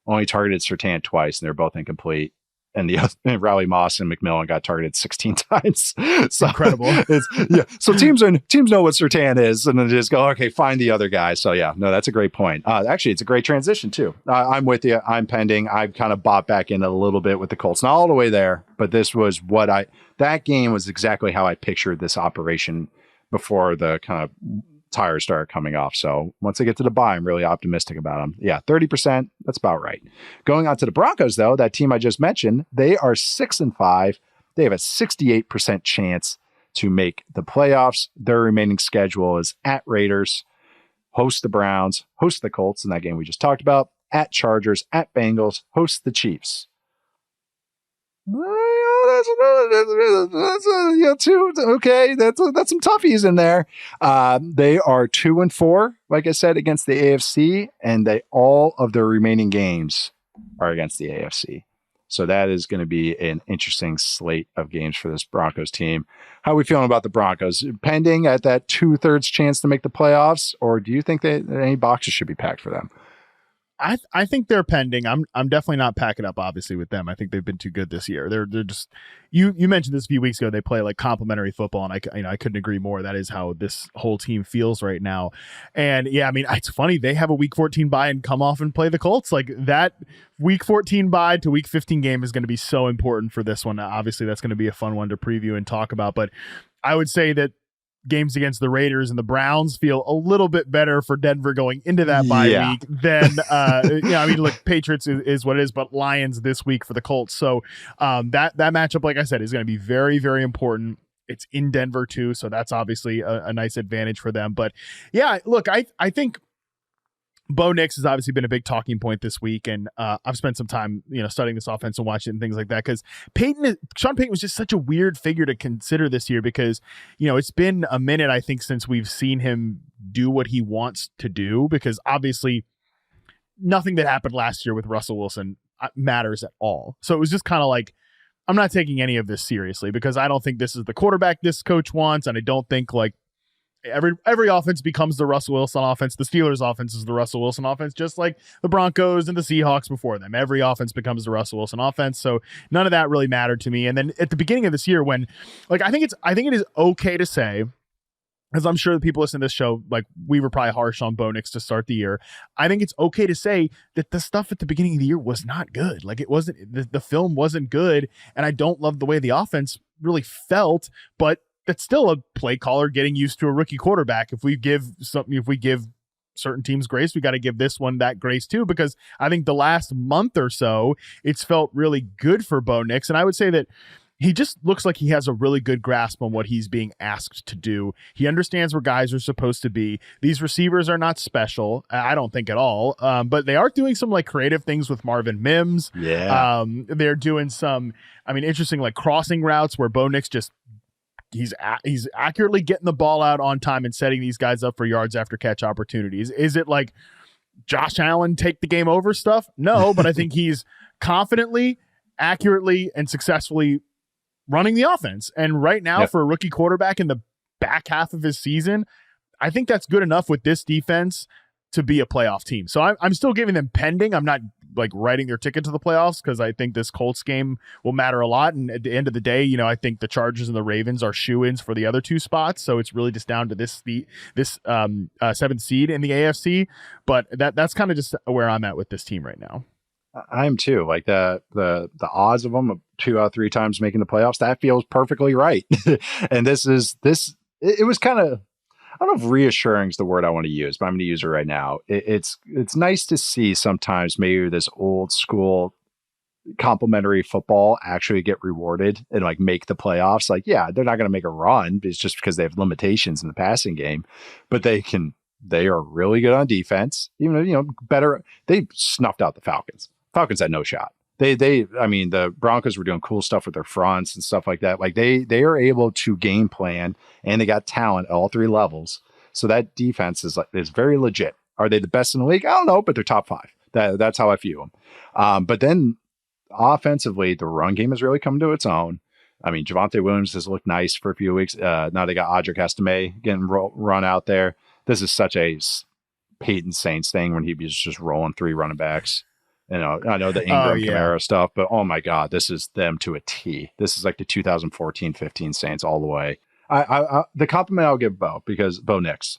S1: only targeted Surtain twice, and they're both incomplete. And Riley Moss and McMillan got targeted 16 times. So
S2: incredible.
S1: So teams know what Surtain is, and then just go, okay, find the other guy. So yeah, no, that's a great point. Actually, it's a great transition too. I'm with you. I'm pending. I've kind of bought back in a little bit with the Colts, not all the way there, but this was that game was exactly how I pictured this operation before the kind of tires started coming off. So once I get to the bye, I'm really optimistic about them. Yeah, 30%. That's about right. Going on to the Broncos, though, that team I just mentioned, they are 6-5. They have a 68% chance to make the playoffs. Their remaining schedule is at Raiders, host the Browns, host the Colts in that game we just talked about, at Chargers, at Bengals, host the Chiefs. That's some toughies in there. They are 2-4, like I said, against the AFC, and all of their remaining games are against the AFC. So that is going to be an interesting slate of games for this Broncos team. How are we feeling about the Broncos? Pending at that 2/3 chance to make the playoffs, or do you think that any boxes should be packed for them?
S2: I think they're pending. I'm definitely not packing up, obviously, with them. I think they've been too good this year. They're just you mentioned this a few weeks ago. They play like complimentary football, and I couldn't agree more. That is how this whole team feels right now. And yeah, I mean, it's funny, they have a week 14 bye and come off and play the Colts. Like that week 14 bye to week 15 game is going to be so important for this one. Obviously, that's going to be a fun one to preview and talk about. But I would say that games against the Raiders and the Browns feel a little bit better for Denver going into that bye week than I mean, look, Patriots is what it is, but Lions this week for the Colts. So that matchup, like I said, is going to be very, very important. It's in Denver too, so that's obviously a nice advantage for them. But yeah, look, I think Bo Nix has obviously been a big talking point this week, and I've spent some time, studying this offense and watching it and things like that, because Sean Payton was just such a weird figure to consider this year because, it's been a minute, I think, since we've seen him do what he wants to do, because obviously nothing that happened last year with Russell Wilson matters at all. So it was just kind of like, I'm not taking any of this seriously because I don't think this is the quarterback this coach wants, and I don't think like every offense becomes the Russell Wilson offense. The Steelers offense is the Russell Wilson offense, just like the Broncos and the Seahawks before them. Every offense becomes the Russell Wilson offense. So none of that really mattered to me. And then at the beginning of this year, when I think it is okay to say, as I'm sure the people listening to this show, like we were probably harsh on Bo Nix to start the year. I think it's okay to say that the stuff at the beginning of the year was not good. Like it wasn't, the film wasn't good. And I don't love the way the offense really felt, but that's still a play caller getting used to a rookie quarterback. If we give certain teams grace, we got to give this one that grace too, because I think the last month or so, it's felt really good for Bo Nix. And I would say that he just looks like he has a really good grasp on what he's being asked to do. He understands where guys are supposed to be. These receivers are not special, I don't think at all, but they are doing some like creative things with Marvin Mims.
S1: Yeah.
S2: They're doing some, interesting like crossing routes where Bo Nix just he's accurately getting the ball out on time and setting these guys up for yards after catch opportunities. Is it like Josh Allen take the game over stuff? No, but I think he's confidently, accurately, and successfully running the offense. And right now, for a rookie quarterback in the back half of his season, I think that's good enough with this defense to be a playoff team. So I'm still giving them pending. I'm not like writing their ticket to the playoffs because I think this Colts game will matter a lot. And at the end of the day, I think the Chargers and the Ravens are shoo-ins for the other two spots. So it's really just down to this seventh seed in the AFC. But that's kind of just where I'm at with this team right now.
S1: I am too. Like the odds of them 2 out of 3 times making the playoffs, that feels perfectly right. And it was kind of, I don't know if reassuring is the word I want to use, but I'm going to use it right now. It's nice to see sometimes maybe this old school complimentary football actually get rewarded and like make the playoffs. Like, yeah, they're not going to make a run. It's just because they have limitations in the passing game, but they are really good on defense. Even better. They snuffed out the Falcons. Falcons had no shot. The Broncos were doing cool stuff with their fronts and stuff like that. Like they are able to game plan, and they got talent at all 3 levels. So that defense is very legit. Are they the best in the league? I don't know, but they're top 5. That's how I view them. But then offensively, the run game has really come to its own. Javonte Williams has looked nice for a few weeks. Now they got Audric Estime getting run out there. This is such a Peyton Saints thing when he was just rolling 3 running backs. I know the Ingram Kamara stuff, but oh my God, this is them to a T. This is like the 2014-15 Saints all the way. The compliment I'll give Bo, because Bo Nix,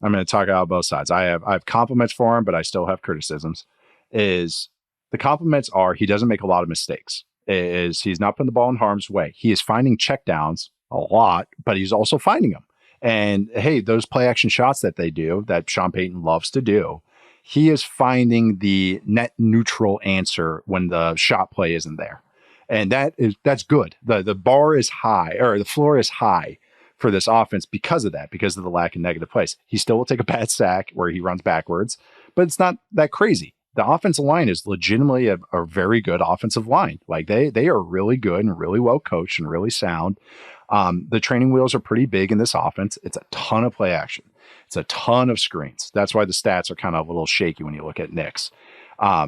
S1: I'm going to talk out both sides. I have compliments for him, but I still have criticisms. Is the compliments are he doesn't make a lot of mistakes. He's not putting the ball in harm's way. He is finding checkdowns a lot, but he's also finding them. And hey, those play action shots that they do, that Sean Payton loves to do, he is finding the net neutral answer when the shot play isn't there. And that's good. The bar is high, or the floor is high for this offense because of that, because of the lack of negative plays. He still will take a bad sack where he runs backwards, but it's not that crazy. The offensive line is legitimately a very good offensive line. Like they are really good and really well coached and really sound. The training wheels are pretty big in this offense. It's a ton of play action. It's a ton of screens. That's why the stats are kind of a little shaky when you look at Nix. I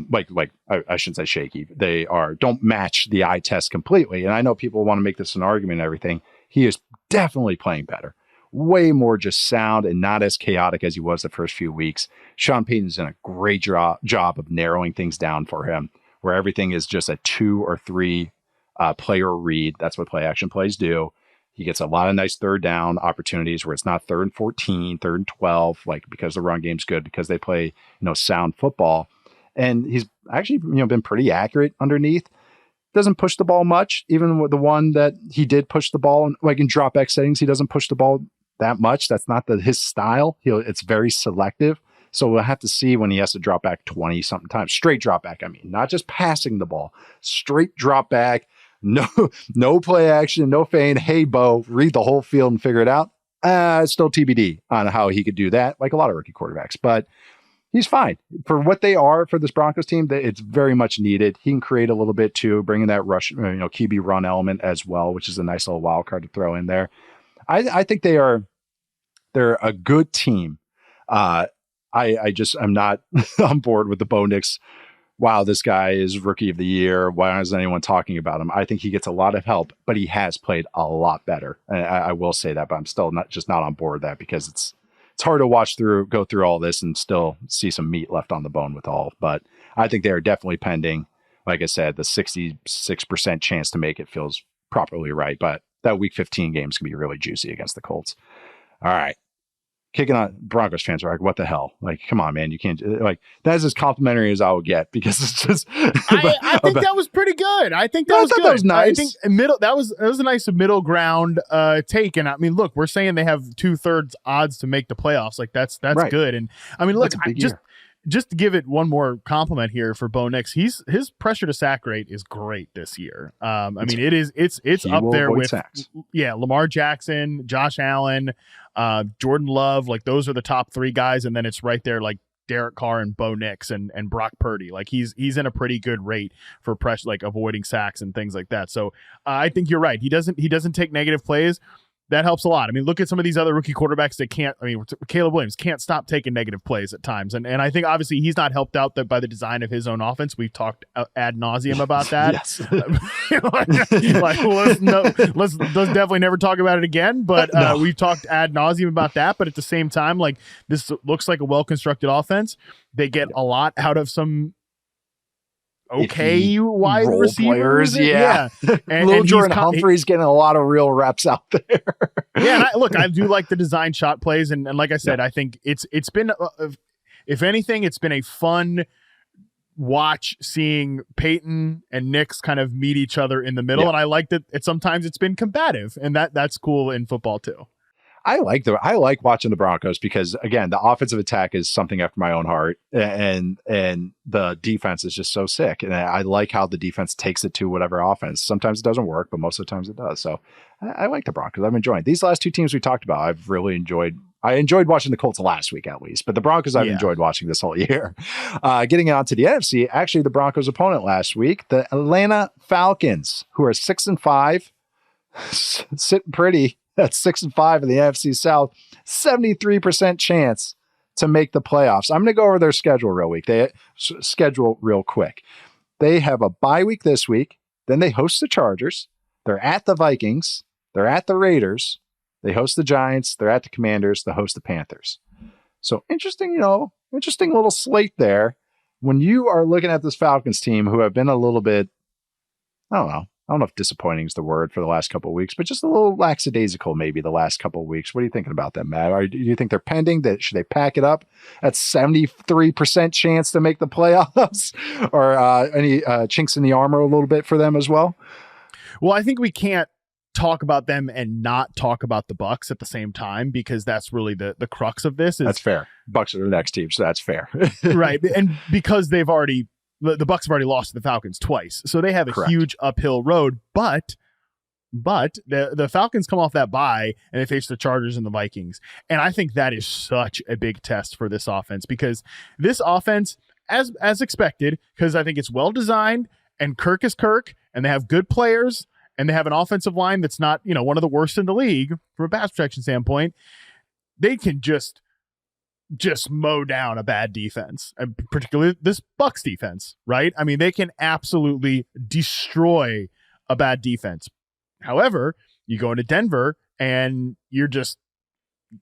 S1: shouldn't say shaky. They don't match the eye test completely. And I know people want to make this an argument and everything. He is definitely playing better. way more just sound and not as chaotic as he was the first few weeks. Sean Payton's done a great job of narrowing things down for him, where everything is just a 2 or 3 player read. That's what play action plays do. He gets a lot of nice third down opportunities where it's not 3rd and 14, 3rd and 12, like because the run game's good, because they play, sound football. And he's actually, been pretty accurate underneath. Doesn't push the ball much. Even with the one that he did push the ball, like in drop back settings, he doesn't push the ball that much. That's not his style. It's very selective. So we'll have to see when he has to drop back 20 something times. Straight drop back. I mean, not just passing the ball, straight drop back. No play action, no feign. Hey, Bo, read the whole field and figure it out. It's still TBD on how he could do that, like a lot of rookie quarterbacks. But he's fine. For what they are for this Broncos team, it's very much needed. He can create a little bit too, bringing that rush, QB run element as well, which is a nice little wild card to throw in there. I think they're a good team. I'm not on board with the Bo Nix. Wow, this guy is rookie of the year. Why isn't anyone talking about him? I think he gets a lot of help, but he has played a lot better. And I will say that, but I'm still not on board with that, because it's hard to go through all this and still see some meat left on the bone with all. But I think they are definitely pending. Like I said, the 66% chance to make it feels properly right. But that week 15 game is going to be really juicy against the Colts. All right. Kicking on Broncos fans are like, what the hell? Like, come on, man. You can't, like, that's as complimentary as I would get, because it's just.
S2: I think that was pretty good. I think that was good. That was nice. I think that was a nice middle ground take. And I mean, look, we're saying they have 2/3 odds to make the playoffs. Like, that's right. Good. And I mean, look, just to give it one more compliment here for Bo Nix, his pressure to sack rate is great this year. I mean, it's up there with sacks. Lamar Jackson, Josh Allen, Jordan Love. Like, those are the top 3 guys, and then it's right there like Derek Carr and Bo Nix and Brock Purdy. Like, he's in a pretty good rate for pressure, like avoiding sacks and things like that. So I think you're right. He doesn't take negative plays. That helps a lot. I mean, look at some of these other rookie quarterbacks that can't. I mean, Caleb Williams can't stop taking negative plays at times, and I think obviously he's not helped out by the design of his own offense. We've talked ad nauseum about that.
S1: Yes.
S2: Let's definitely never talk about it again. But no. We've talked ad nauseum about that. But at the same time, like, this looks like a well constructed offense. They get a lot out of some wide receivers.
S1: Yeah. And little Jordan Humphrey's getting a lot of real reps out there.
S2: Yeah, and I do like the design shot plays, and like I said, I think it's been, if anything, it's been a fun watch seeing Peyton and Nix kind of meet each other in the middle, and I like that sometimes it's been combative, and that's cool in football too.
S1: I like watching the Broncos because, again, the offensive attack is something after my own heart, and the defense is just so sick. And I like how the defense takes it to whatever offense. Sometimes it doesn't work, but most of the times it does. So I like the Broncos. I'm enjoying these last 2 teams we talked about. I've really enjoyed. I enjoyed watching the Colts last week, at least, but the Broncos I've enjoyed watching this whole year. Getting on to the NFC, actually the Broncos' opponent last week, the Atlanta Falcons, who are 6-5, sitting pretty. That's 6-5 in the NFC South, 73% chance to make the playoffs. I'm going to go over their schedule real quick. They have a bye week this week. Then they host the Chargers. They're at the Vikings. They're at the Raiders. They host the Giants. They're at the Commanders. They host the Panthers. So interesting little slate there. When you are looking at this Falcons team, who have been a little bit, I don't know if disappointing is the word for the last couple of weeks, but just a little lackadaisical maybe the last couple of weeks. What are you thinking about them, Matt? Do you think they're pending? Should they pack it up? That's 73% chance to make the playoffs, or any chinks in the armor a little bit for them as well?
S2: Well, I think we can't talk about them and not talk about the Bucs at the same time, because that's really the crux of this.
S1: That's fair. Bucs are the next team, so that's fair.
S2: Right. And because the Bucs have already lost to the Falcons twice, so they have a huge uphill road. But the Falcons come off that bye and they face the Chargers and the Vikings, and I think that is such a big test for this offense, because this offense, as expected, because I think it's well designed and Kirk is Kirk, and they have good players, and they have an offensive line that's not one of the worst in the league from a pass protection standpoint. They can just mow down a bad defense, and particularly this Bucs defense, right? I mean, they can absolutely destroy a bad defense. However, you go into Denver and you're just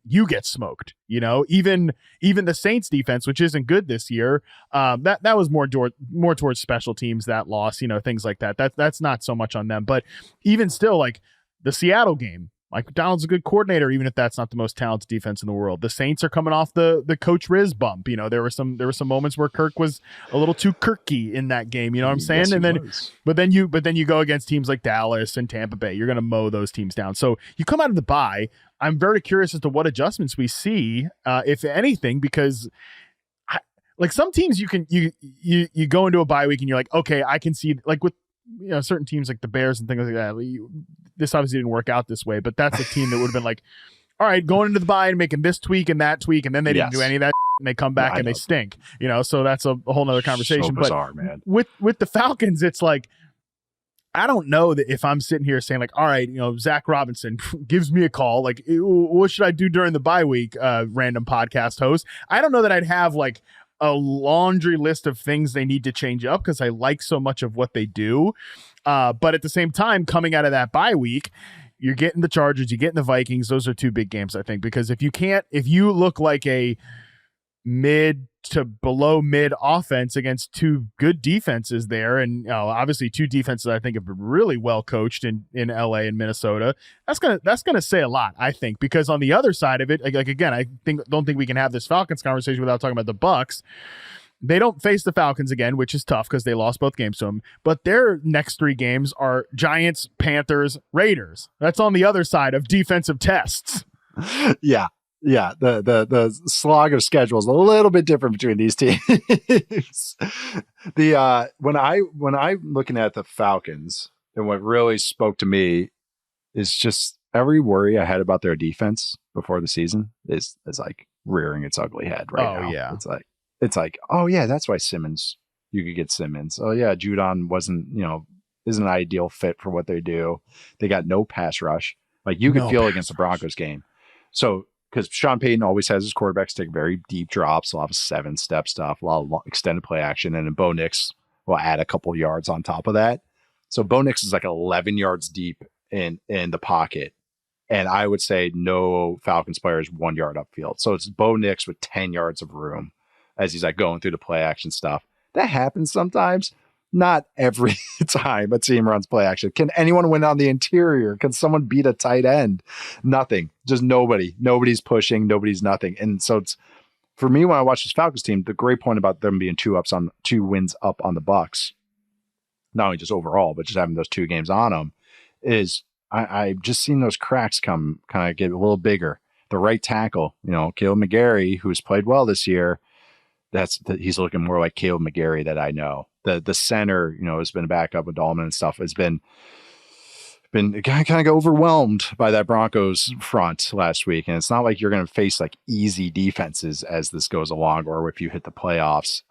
S2: you get smoked. Even the Saints defense, which isn't good this year, that was more towards special teams, that loss, things like that. That's not so much on them. But even still, like the Seattle game, Mike McDonald's a good coordinator, even if that's not the most talented defense in the world. The Saints are coming off the Coach Riz bump. There were some moments where Kirk was a little too Kirky in that game. You know what I'm saying?
S1: Yes,
S2: but then you go against teams like Dallas and Tampa Bay. You're going to mow those teams down. So you come out of the bye. I'm very curious as to what adjustments we see, if anything, because like some teams you go into a bye week and you're like, okay, I can see, like with certain teams like the Bears and things like that. This obviously didn't work out this way, but that's a team that would have been like, all right, going into the bye and making this tweak and that tweak, and then they didn't do any of that, and they come back and they stink. So that's a whole nother conversation.
S1: So bizarre, man.
S2: With the Falcons, it's like, I don't know that if I'm sitting here saying like, all right, Zach Robinson gives me a call, like, what should I do during the bye week? Random podcast host. I don't know that I'd have like a laundry list of things they need to change up because I like so much of what they do. But at the same time, coming out of that bye week, you're getting the Chargers, you're getting the Vikings. Those are two big games, I think, because if you look like a mid to below mid offense against two good defenses there, and obviously two defenses I think have been really well coached in LA and Minnesota, that's gonna say a lot, I think, because on the other side of it, like again, I don't think we can have this Falcons conversation without talking about the Bucs. They don't face the Falcons again, which is tough because they lost both games to them. But their next three games are Giants, Panthers, Raiders. That's on the other side of defensive tests.
S1: Yeah. The slog of schedule is a little bit different between these teams. When I'm looking at the Falcons, and what really spoke to me is just every worry I had about their defense before the season is like rearing its ugly head right now.
S2: Yeah.
S1: It's like, oh yeah, that's why you could get Simmons. Oh yeah, Judon isn't an ideal fit for what they do. They got no pass rush. Like you could feel against the Broncos game. So, because Sean Payton always has his quarterbacks take very deep drops, a lot of 7-step stuff, a lot of extended play action, and then Bo Nix will add a couple yards on top of that. So Bo Nix is like 11 yards deep in the pocket, and I would say no Falcons player is 1 yard upfield. So it's Bo Nix with 10 yards of room as he's like going through the play action stuff. That happens sometimes. Not every time a team runs play action. Can anyone win on the interior? Can someone beat a tight end? Nothing. Just nobody. Nobody's pushing. Nobody's nothing. And so it's, for me, when I watch this Falcons team, the great point about them being 2 wins up on the Bucs, not only just overall, but just having those 2 games on them, is I've just seen those cracks kind of get a little bigger. The right tackle, Caleb McGarry, who's played well this year, he's looking more like Caleb McGarry that I know. The center, has been a backup with Dahlman and stuff, has been kind of overwhelmed by that Broncos front last week. And it's not like you're going to face like easy defenses as this goes along, or if you hit the playoffs.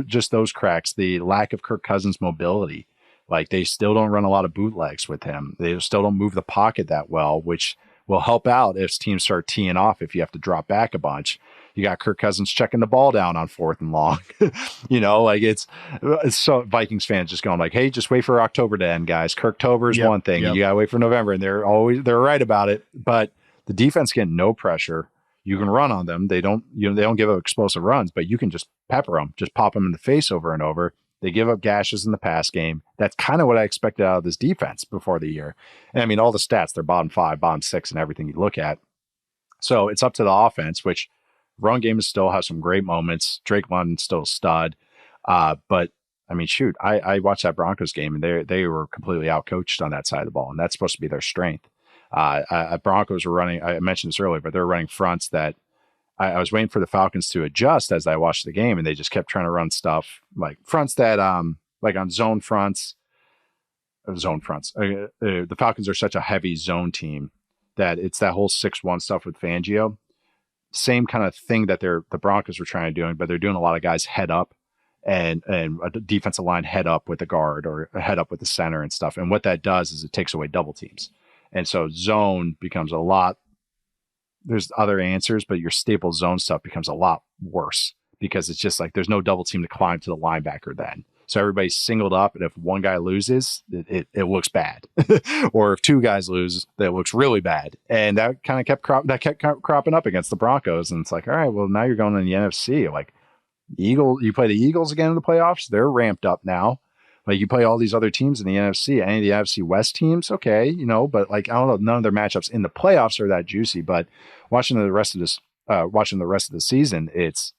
S1: Just those cracks, the lack of Kirk Cousins' mobility, like they still don't run a lot of bootlegs with him. They still don't move the pocket that well, which will help out if teams start teeing off, if you have to drop back a bunch. You got Kirk Cousins checking the ball down on 4th and long. Like it's so Vikings fans just going like, hey, just wait for October to end, guys. Kirktober is one thing. You got to wait for November. And they're right about it. But the defense getting no pressure. You can run on them. They don't give up explosive runs, but you can just pepper them, just pop them in the face over and over. They give up gashes in the pass game. That's kind of what I expected out of this defense before the year. And I mean, all the stats, they're bottom 5, bottom 6, and everything you look at. So it's up to the offense, which run game still has some great moments. Drake London's still a stud. But I mean, shoot, I watched that Broncos game and they were completely outcoached on that side of the ball. And that's supposed to be their strength. Broncos were running, I mentioned this earlier, but they're running fronts that I was waiting for the Falcons to adjust as I watched the game, and they just kept trying to run stuff like fronts that, like on zone fronts. The Falcons are such a heavy zone team that it's that whole 6-1 stuff with Fangio. Same kind of thing that the Broncos were trying to do, but they're doing a lot of guys head up and a defensive line head up with the guard or head up with the center and stuff. And what that does is it takes away double teams. And so zone becomes a lot. There's other answers, but your staple zone stuff becomes a lot worse because it's just like there's no double team to climb to the linebacker then. So everybody's singled up, and if one guy loses, it looks bad. Or if two guys lose, that looks really bad. And that kind of kept cropping up against the Broncos. And it's like, all right, well, now you're going in the NFC. Like, you play the Eagles again in the playoffs. They're ramped up now. Like, you play all these other teams in the NFC, any of the NFC West teams, okay, but like, I don't know, none of their matchups in the playoffs are that juicy. But watching the rest of the season, it's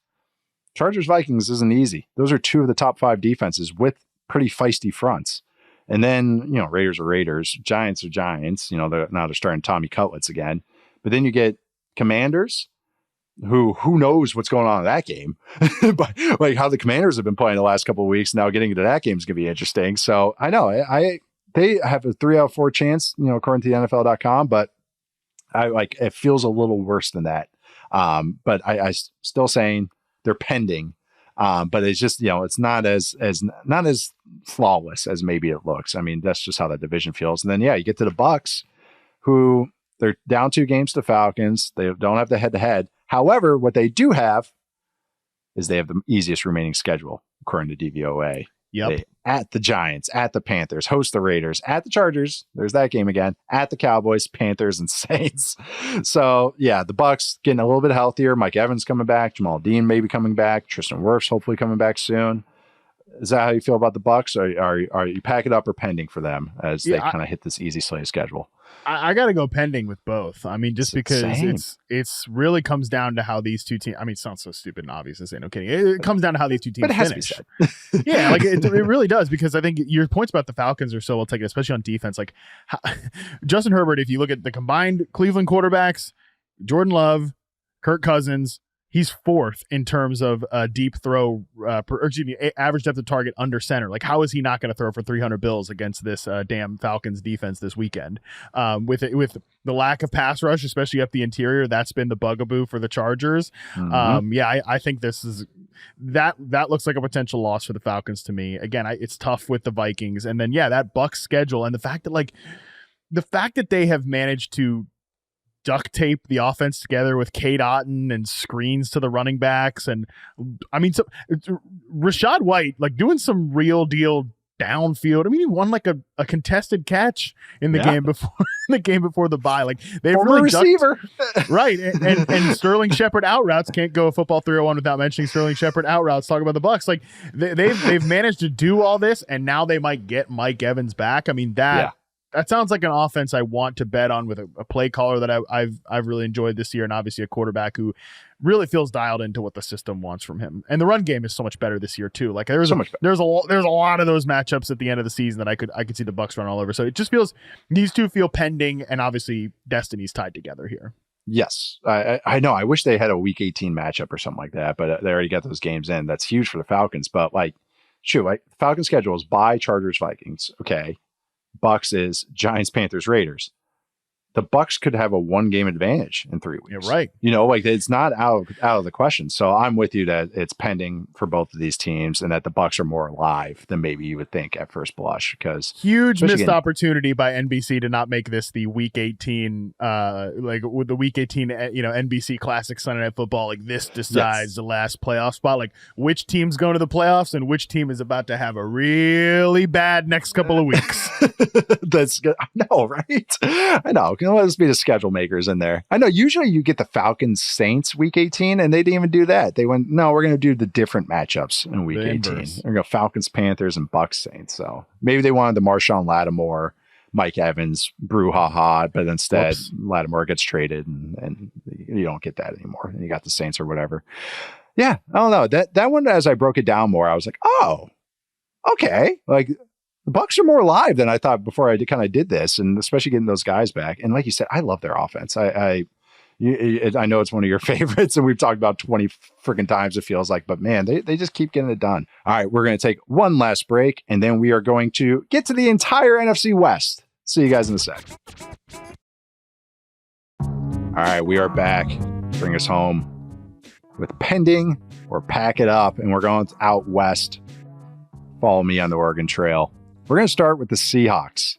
S1: Chargers Vikings isn't easy. Those are two of the top 5 defenses with pretty feisty fronts. And then, Raiders are Raiders, Giants are Giants. Now they're starting Tommy Cutlets again. But then you get Commanders, who knows what's going on in that game. But like how the Commanders have been playing the last couple of weeks, now getting into that game is going to be interesting. So I know they have a 3 out of 4 chance, according to the NFL.com, but it feels a little worse than that. But I still saying they're pending. But it's just, it's not as flawless as maybe it looks. I mean, that's just how that division feels. And then, you get to the Bucs, who they're down 2 games to Falcons. They don't have the head-to-head. However, what they do have is they have the easiest remaining schedule, according to DVOA.
S2: Yep.
S1: At the Giants, at the Panthers, host the Raiders, at the Chargers. There's that game again. At the Cowboys, Panthers, and Saints. So, the Bucs getting a little bit healthier. Mike Evans coming back. Jamal Dean maybe coming back. Tristan Wirfs hopefully coming back soon. Is that how you feel about the Bucs? Are you pack it up or pending for them as they kind of hit this easy slate schedule?
S2: I got to go pending with both. I mean, just because
S1: insane.
S2: it's really comes down to how these two teams. I mean, it sounds so stupid and obvious to say, no kidding. It comes down to how these two teams finish. Yeah, like it really does, because I think your points about the Falcons are so well taken, especially on defense. Like Justin Herbert, if you look at the combined Cleveland quarterbacks, Jordan Love, Kirk Cousins, he's 4th in terms of deep throw, average depth of target under center. Like, how is he not going to throw for 300 bills against this damn Falcons defense this weekend? With the lack of pass rush, especially up the interior, that's been the bugaboo for the Chargers.
S1: Mm-hmm.
S2: I think this is that looks like a potential loss for the Falcons to me. Again, it's tough with the Vikings, and then that Bucs schedule, and the fact that they have managed to duct tape the offense together with Cade Otton and screens to the running backs. And I mean, so Rachaad White, like, doing some real deal downfield. I mean, he won like a contested catch in the game before the bye. Like, they've really
S1: receiver.
S2: Right. And Sterling Shepard out routes. Can't go a football 301 without mentioning Sterling Shepard out routes. Talk about the Bucs. Like, they've managed to do all this, and now they might get Mike Evans back. I mean, that sounds like an offense I want to bet on, with a play caller that I've really enjoyed this year, and obviously a quarterback who really feels dialed into what the system wants from him. And the run game is so much better this year too. Like, there's a lot of those matchups at the end of the season that I could see the Bucs run all over. So it just feels, these two feel pending, and obviously destiny's tied together here.
S1: Yes, I know. I wish they had a Week 18 matchup or something like that, but they already got those games in. That's huge for the Falcons. But Falcons schedule is bye, Chargers, Vikings. Okay. Bucs is Giants, Panthers, Raiders. The Bucs could have a 1-game advantage in 3 weeks.
S2: Yeah, right.
S1: It's not out of the question. So I'm with you that it's pending for both of these teams, and that the Bucs are more alive than maybe you would think at first blush. Because
S2: huge missed opportunity by NBC to not make this the Week 18, with the Week 18, NBC Classic Sunday Night Football. Like, this decides the last playoff spot. Like, which team's going to the playoffs and which team is about to have a really bad next couple of weeks.
S1: That's good. I know, right? I know. Let us be the schedule makers in there. I know usually you get the Falcons Saints Week 18, and they didn't even do that. They went, no, we're going to do the different matchups in Week 18. We're going to go Falcons, Panthers, and Bucs Saints. So maybe they wanted the Marshawn Lattimore, Mike Evans brouhaha, but instead Lattimore gets traded, and you don't get that anymore. And you got the Saints or whatever. Yeah, I don't know. That one, as I broke it down more, I was like, oh, okay. Like, the Bucs are more alive than I thought before I did this, and especially getting those guys back. And like you said, I love their offense. I know it's one of your favorites, and we've talked about 20 freaking times, it feels like, but man, they just keep getting it done. All right, we're going to take one last break, and then we are going to get to the entire NFC West. See you guys in a sec. All right, we are back. Bring us home with pending or pack it up, and we're going out west. Follow me on the Oregon Trail. We're going to start with the Seahawks.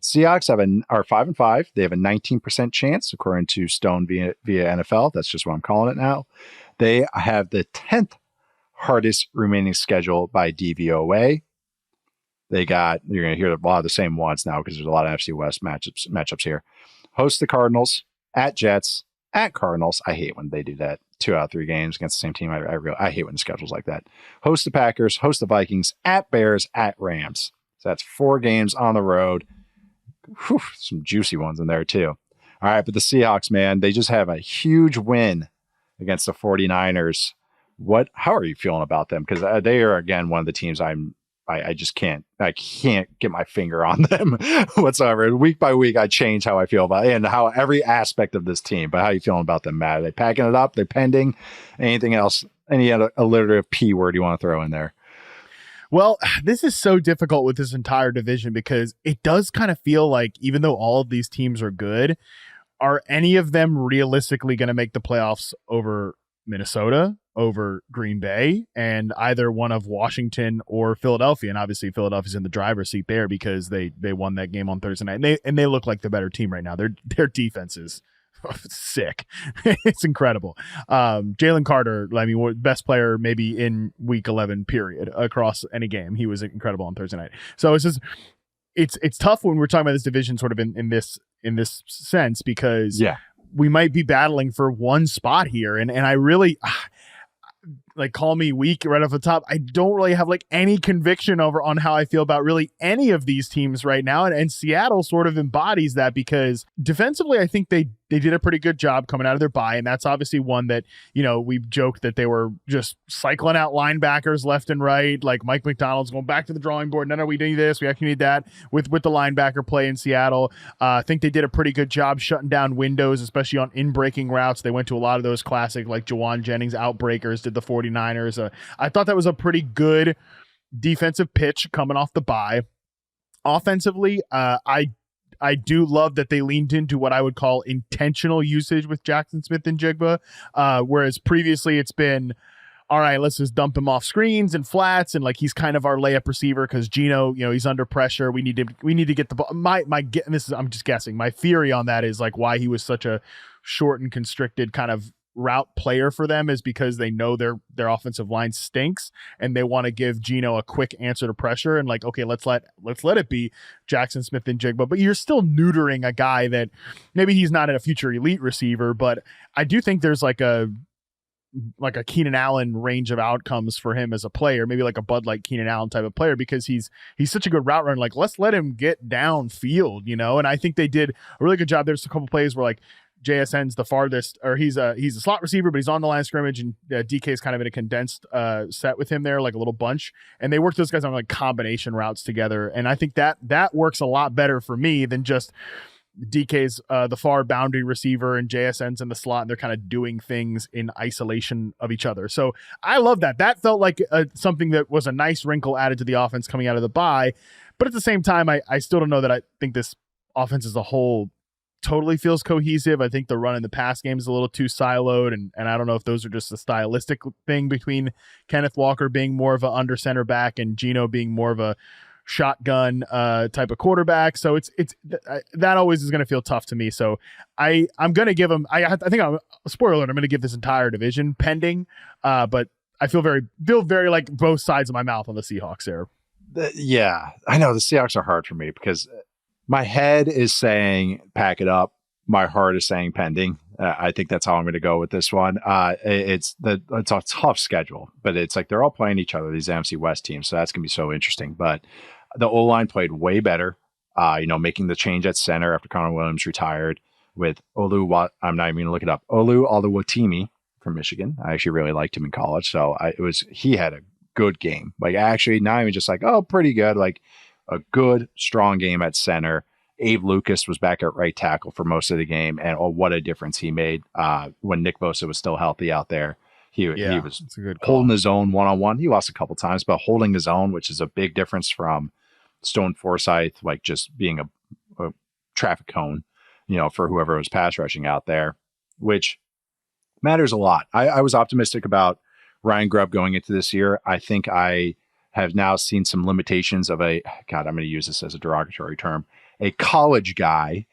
S1: Seahawks are 5-5. They have a 19% chance, according to Stone via NFL. That's just what I'm calling it now. They have the 10th hardest remaining schedule by DVOA. You're going to hear a lot of the same ones now because there's a lot of FC West matchups here. Host the Cardinals, at Jets, at Cardinals. I hate when they do that. 2 out of 3 games against the same team. I hate when the schedule's like that. Host the Packers, host the Vikings, at Bears, at Rams. So that's 4 games on the road. Whew, some juicy ones in there too. All right, but the Seahawks, man, they just have a huge win against the 49ers. How are you feeling about them? Because they are, again, one of the teams I just can't get my finger on them whatsoever. Week by week, I change how I feel about it and how every aspect of this team. But how are you feeling about them, Matt? Are they packing it up? They're pending? Anything else? Any other alliterative P word you want to throw in there?
S2: Well, this is so difficult with this entire division because it does kind of feel like even though all of these teams are good, are any of them realistically going to make the playoffs over Minnesota, over Green Bay, and either one of Washington or Philadelphia? And obviously Philadelphia's in the driver's seat there because they won that game on Thursday night. And they look like the better team right now. Their defense is sick. It's incredible. Jalen Carter, I mean, best player maybe in week 11 period across any game. He was incredible on Thursday night. So it's just it's tough when we're talking about this division sort of in this sense because we might be battling for one spot here. And I really like, call me weak right off the top. I don't really have like any conviction on how I feel about really any of these teams right now. And Seattle sort of embodies that because defensively, I think they did a pretty good job coming out of their bye. And that's obviously one that, we've joked that they were just cycling out linebackers left and right. Like Mike McDonald's going back to the drawing board. No, we need this. We actually need that with the linebacker play in Seattle. I think they did a pretty good job shutting down windows, especially on in-breaking routes. They went to a lot of those classic, like Jawan Jennings outbreakers did the 49ers. I thought that was a pretty good defensive pitch coming off the bye. Offensively, I do love that they leaned into what I would call intentional usage with Jackson Smith and Jigba, whereas previously it's been, all right, let's just dump him off screens and flats, and like he's kind of our layup receiver because Geno, he's under pressure. We need to get the ball. I'm just guessing. My theory on that is like why he was such a short and constricted kind of route player for them is because they know their offensive line stinks and they want to give Geno a quick answer to pressure and like, okay, let's let it be Jackson Smith and Jigba, but you're still neutering a guy that maybe he's not a future elite receiver, but I do think there's like a Keenan Allen range of outcomes for him as a player, maybe like a Bud Light Keenan Allen type of player because he's such a good route runner. Like let's let him get downfield, and I think they did a really good job. There's a couple plays where like JSN's the farthest, or he's a slot receiver, but he's on the line of scrimmage, and DK's kind of in a condensed set with him there, like a little bunch. And they work those guys on like combination routes together. And I think that works a lot better for me than just DK's the far boundary receiver and JSN's in the slot, and they're kind of doing things in isolation of each other. So I love that. That felt like something that was a nice wrinkle added to the offense coming out of the bye. But at the same time, I still don't know that I think this offense as a whole totally feels cohesive. I think the run and the pass game is a little too siloed, and I don't know if those are just a stylistic thing between Kenneth Walker being more of an under center back and Geno being more of a shotgun type of quarterback. So it's that always is going to feel tough to me. So I'm going to give them. I think I'm spoiler alert. I'm going to give this entire division pending, but I feel very like both sides of my mouth on the Seahawks there.
S1: Yeah, I know the Seahawks are hard for me because my head is saying pack it up. My heart is saying pending. I think that's how I'm going to go with this one. It's a tough schedule, but it's like they're all playing each other, these NFC West teams. So that's going to be so interesting. But the O-line played way better, making the change at center after Connor Williams retired with Olu. I'm not even going to look it up. Olu Oluwatimi from Michigan. I actually really liked him in college. So he had a good game. Like actually not even just like, oh, pretty good. Like a good, strong game at center. Abe Lucas was back at right tackle for most of the game, and what a difference he made when Nick Bosa was still healthy out there. He was holding his own one-on-one. He lost a couple times, but holding his own, which is a big difference from Stone Forsythe, like just being a traffic cone, for whoever was pass rushing out there, which matters a lot. I was optimistic about Ryan Grubb going into this year. I think I have now seen some limitations of I'm going to use this as a derogatory term, a college guy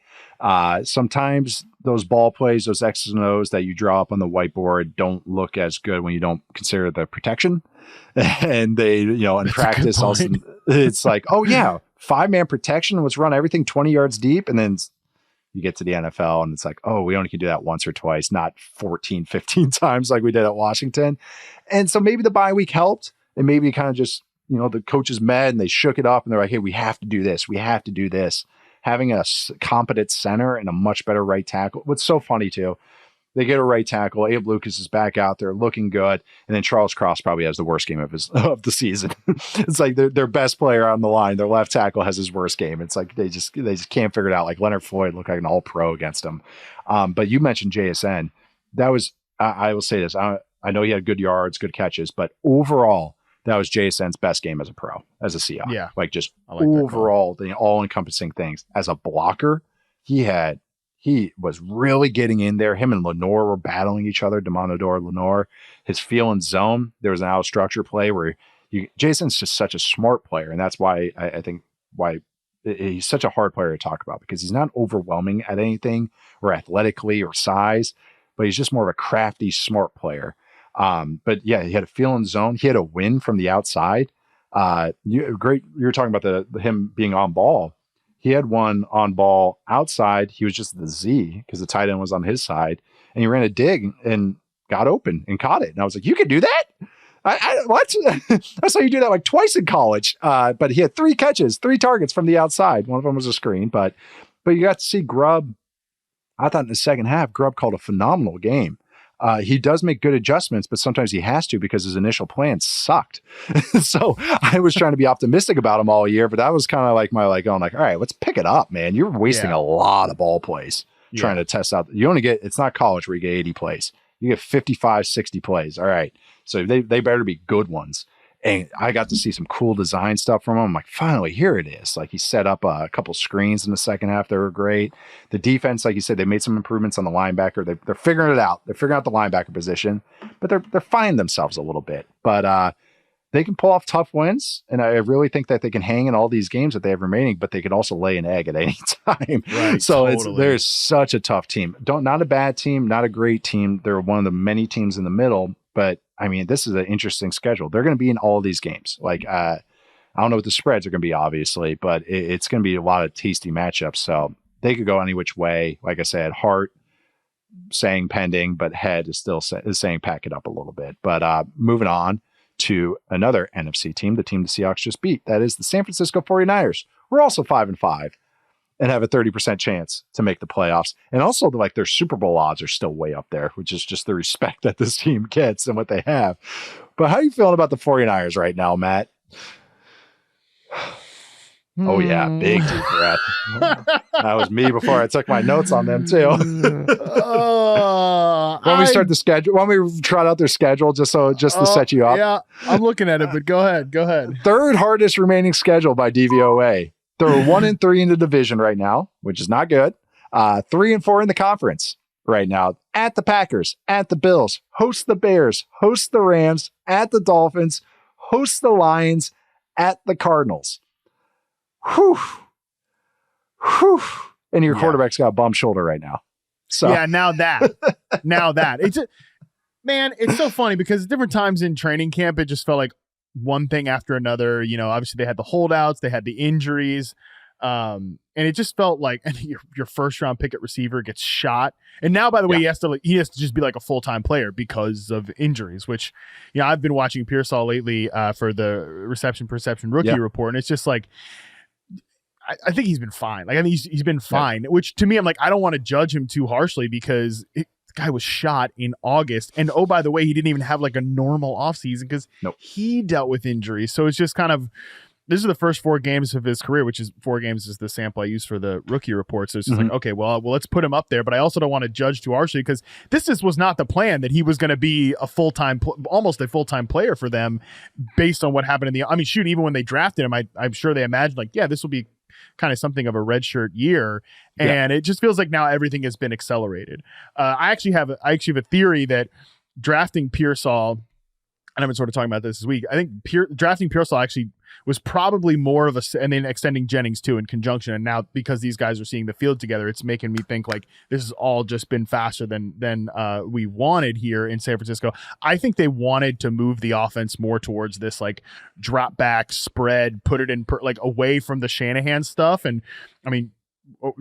S1: Sometimes those ball plays, those X's and O's that you draw up on the whiteboard don't look as good when you don't consider the protection. And they, in practice, also, it's like, oh yeah, 5-man protection, let's run everything 20 yards deep. And then you get to the NFL and it's like, oh, we only can do that once or twice, not 14, 15 times like we did at Washington. And so maybe the bye week helped, and maybe kind of just, the coaches met and they shook it up and they're like, hey, we have to do this. We have to do this. Having a competent center and a much better right tackle. What's so funny too, they get a right tackle. Abe Lucas is back out there looking good. And then Charles Cross probably has the worst game of the season. It's like their best player on the line, their left tackle, has his worst game. It's like they just can't figure it out. Like Leonard Floyd looked like an all-pro against him. But you mentioned JSN. That was, I will say this. I know he had good yards, good catches, but overall, that was JSN's best game as a pro, as a Seahawk.
S2: Yeah.
S1: Like just overall, the all-encompassing things. As a blocker, he was really getting in there. Him and Lenore were battling each other. Demonador, Lenore, his feel and zone. There was an out of structure play where Jason's just such a smart player. And that's why I think he's such a hard player to talk about, because he's not overwhelming at anything or athletically or size, but he's just more of a crafty, smart player. But yeah, he had a feel and zone. He had a win from the outside. You were talking about him being on ball. He had one on ball outside. He was just the Z because the tight end was on his side, and he ran a dig and got open and caught it. And I was like, you can do that? What? I saw you do that like twice in college. But he had 3 catches, 3 targets from the outside. One of them was a screen, but you got to see Grubb. I thought in the second half, Grubb called a phenomenal game. He does make good adjustments, but sometimes he has to because his initial plan sucked. So I was trying to be optimistic about him all year, but that was kind of like going like, all right, let's pick it up, man. You're wasting a lot of ball plays trying to test out. You only get, it's not college where you get 80 plays. You get 55, 60 plays. All right. So they better be good ones. And I got to see some cool design stuff from him. I'm like, finally, here it is. Like he set up a couple screens in the second half. They were great. The defense, like you said, they made some improvements on the linebacker. They're figuring it out. They're figuring out the linebacker position, but they're finding themselves a little bit. But they can pull off tough wins, and I really think that they can hang in all these games that they have remaining. But they can also lay an egg at any time. Right, so they're such a tough team. Not a bad team, not a great team. They're one of the many teams in the middle, but. I mean, this is an interesting schedule. They're going to be in all these games. Like, I don't know what the spreads are going to be, obviously, but it's going to be a lot of tasty matchups. So they could go any which way. Like I said, heart saying pending, but head is still saying pack it up a little bit. But moving on to another NFC team, the team the Seahawks just beat. That is the San Francisco 49ers. We're also 5-5. And have a 30% chance to make the playoffs. And also, like, their Super Bowl odds are still way up there, which is just the respect that this team gets and what they have. But how are you feeling about the 49ers right now, Matt? Oh, yeah, big deep breath. That was me before I took my notes on them, too. When we start the schedule, when we trot out their schedule, just to set you up.
S2: Yeah, I'm looking at it, but go ahead.
S1: Third hardest remaining schedule by DVOA. They're 1-3 in the division right now, which is not good. 3-4 in the conference right now. At the Packers, at the Bills, host the Bears, host the Rams, at the Dolphins, host the Lions, at the Cardinals. Whew. And your quarterback's got a bum shoulder right now. So
S2: yeah, now that. It's so funny because at different times in training camp, it just felt like one thing after another. Obviously they had the holdouts, they had the injuries, and it just felt like your first round pick at receiver gets shot, and now, by the way, he has to just be like a full-time player because of injuries, which I've been watching Pearsall lately for the reception perception rookie report, and it's just like I think he's been fine. Like I think he's been fine, which to me, I'm like, I don't want to judge him too harshly because the guy was shot in August. And oh, by the way, he didn't even have like a normal offseason because he dealt with injuries. So it's just kind of, this is the first 4 games of his career, which is 4 games is the sample I use for the rookie report. So it's just like, okay, well, let's put him up there. But I also don't want to judge too harshly because this was not the plan that he was going to be a almost a full-time player for them based on what happened even when they drafted him, I'm sure they imagined like, this will be kind of something of a redshirt year, and it just feels like now everything has been accelerated. I actually have a theory that drafting Pearsall, and I've been sort of talking about this week. I think drafting Pearsall actually was probably more of and then extending Jennings too in conjunction. And now because these guys are seeing the field together, it's making me think like this has all just been faster than we wanted here in San Francisco. I think they wanted to move the offense more towards this like drop back spread, put it in like away from the Shanahan stuff. And I mean,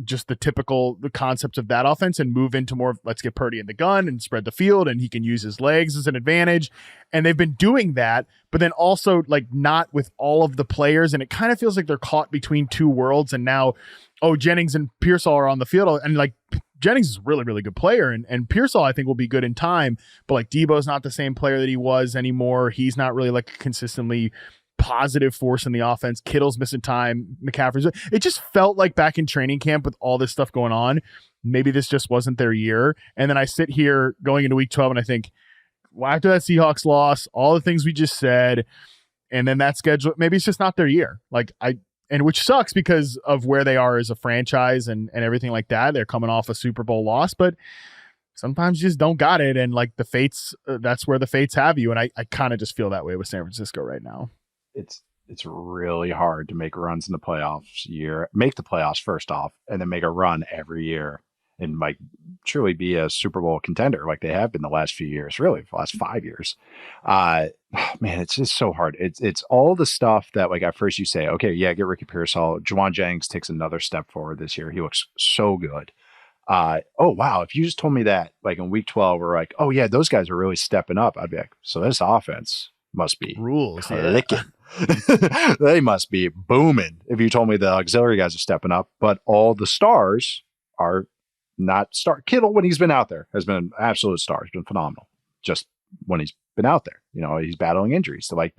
S2: just the concepts of that offense and move into more, let's get Purdy in the gun and spread the field and he can use his legs as an advantage. And they've been doing that, but then also like not with all of the players. And it kind of feels like they're caught between two worlds. And now, Jennings and Pearsall are on the field, and like Jennings is a really, really good player. And Pearsall, I think, will be good in time, but like Debo's not the same player that he was anymore. He's not really like consistently positive force in the offense. Kittle's missing time. McCaffrey's. It just felt like back in training camp with all this stuff going on, maybe this just wasn't their year. And then I sit here going into week 12 and I think, well, after that Seahawks loss, all the things we just said, and then that schedule, maybe it's just not their year. And which sucks because of where they are as a franchise and everything like that. They're coming off a Super Bowl loss, but sometimes you just don't got it. And like the fates, that's where the fates have you. And I kind of just feel that way with San Francisco right now.
S1: It's really hard to make runs in the playoffs make the playoffs first off, and then make a run every year and like truly be a Super Bowl contender like they have been the last few years, really the last 5 years. Man, it's just so hard. It's all the stuff that like at first you say, okay, yeah, get Ricky Pearsall. Juwan Jennings takes another step forward this year. He looks so good. Oh wow, if you just told me that like in week 12 we're like, oh yeah, those guys are really stepping up, I'd be like, so this offense must be
S2: rules
S1: clicking. Yeah. They must be booming if you told me the auxiliary guys are stepping up, but all the stars are not star. Kittle, when he's been out there, has been an absolute star. He's been phenomenal. Just when he's been out there, he's battling injuries. So like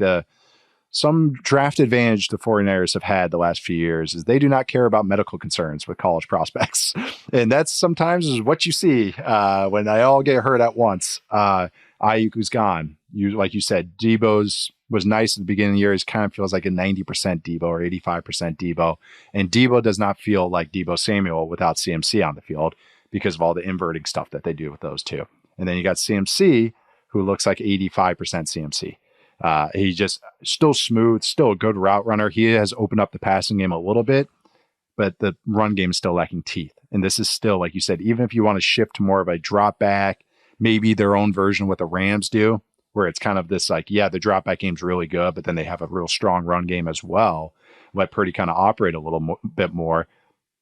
S1: some draft advantage the 49ers have had the last few years is they do not care about medical concerns with college prospects. And that's sometimes is what you see when they all get hurt at once. Ayuku's gone. Like you said, Debo's was nice at the beginning of the year. He kind of feels like a 90% Debo or 85% Debo. And Debo does not feel like Debo Samuel without CMC on the field because of all the inverting stuff that they do with those two. And then you got CMC, who looks like 85% CMC. He just still smooth, still a good route runner. He has opened up the passing game a little bit, but the run game is still lacking teeth. And this is still, like you said, even if you want to shift to more of a drop back, maybe their own version of what the Rams do, where it's kind of this like, yeah, the drop back game's really good, but then they have a real strong run game as well. Let Purdy kind of operate a little bit more.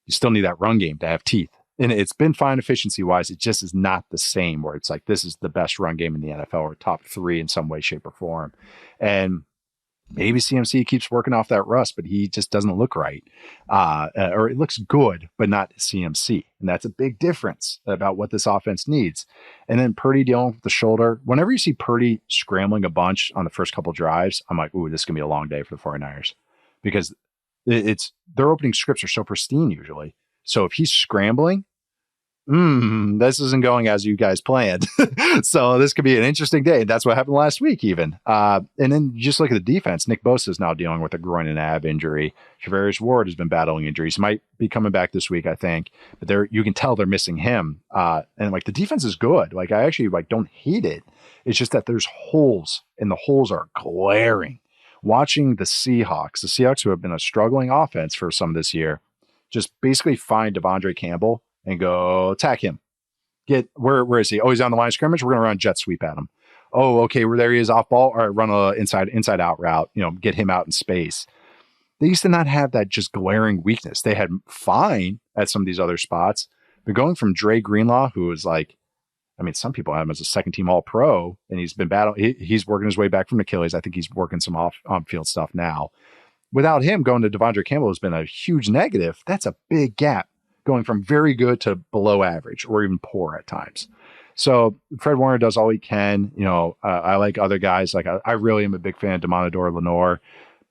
S1: You still need that run game to have teeth. And it's been fine efficiency wise. It just is not the same where it's like, this is the best run game in the NFL or top 3 in some way, shape or form. And maybe CMC keeps working off that rust, but he just doesn't look right. Or it looks good, but not CMC. And that's a big difference about what this offense needs. And then Purdy dealing with the shoulder. Whenever you see Purdy scrambling a bunch on the first couple drives, I'm like, ooh, this is going to be a long day for the 49ers. Because their opening scripts are so pristine usually. So if he's scrambling, this isn't going as you guys planned. So this could be an interesting day. That's what happened last week even. And then you just look at the defense. Nick Bosa is now dealing with a groin and ab injury. Javarius Ward has been battling injuries. He might be coming back this week, I think. But you can tell they're missing him. And like the defense is good. Like I actually don't hate it. It's just that there's holes, and the holes are glaring. Watching the Seahawks who have been a struggling offense for some this year, just basically find Devondre Campbell and go attack him. Where is he? Oh, he's on the line of scrimmage. We're going to run a jet sweep at him. Oh, okay. There he is off ball. All right, run a inside out route, get him out in space. They used to not have that just glaring weakness. They had fine at some of these other spots, but going from Dre Greenlaw, who is like, some people have him as a second team all pro, and he's been he's working his way back from Achilles. I think he's working some on field stuff now. Without him, going to Devondre Campbell has been a huge negative. That's a big gap, going from very good to below average or even poor at times. So Fred Warner does all he can. I like other guys. Like I really am a big fan of Demonador Lenore.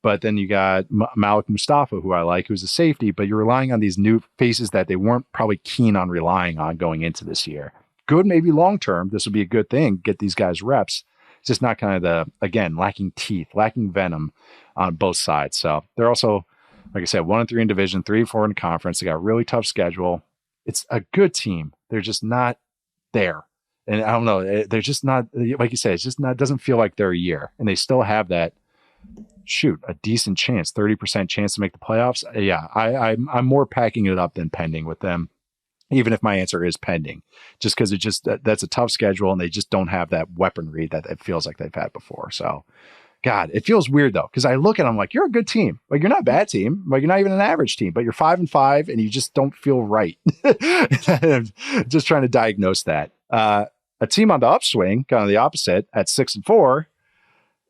S1: But then you got Malik Mustafa, who I like, who's a safety, but you're relying on these new faces that they weren't probably keen on relying on going into this year. Good, maybe long-term, this would be a good thing, get these guys reps. It's just not kind of lacking teeth, lacking venom on both sides. So they're also, like I said, 1-3 in division, 3-4 in conference. They got a really tough schedule. It's a good team. They're just not there. And I don't know, they're just not, like you said, it's just not, doesn't feel like they're a year. And they still have that, a decent chance, 30% chance to make the playoffs. Yeah, I'm more packing it up than pending with them, even if my answer is pending, just because that's a tough schedule and they just don't have that weaponry that it feels like they've had before. So, God, it feels weird though, because I look at them like, you're a good team. Like, you're not a bad team. Like, you're not even an average team, but you're 5-5 and you just don't feel right. Just trying to diagnose that. A team on the upswing, kind of the opposite, at 6-4.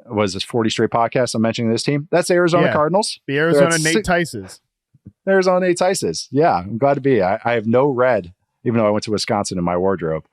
S1: Was this 40 straight podcast I'm mentioning this team? That's Arizona Cardinals.
S2: The Arizona Nate Tices.
S1: Arizona Nate Tices. Yeah, I'm glad to be. I have no red, even though I went to Wisconsin in my wardrobe.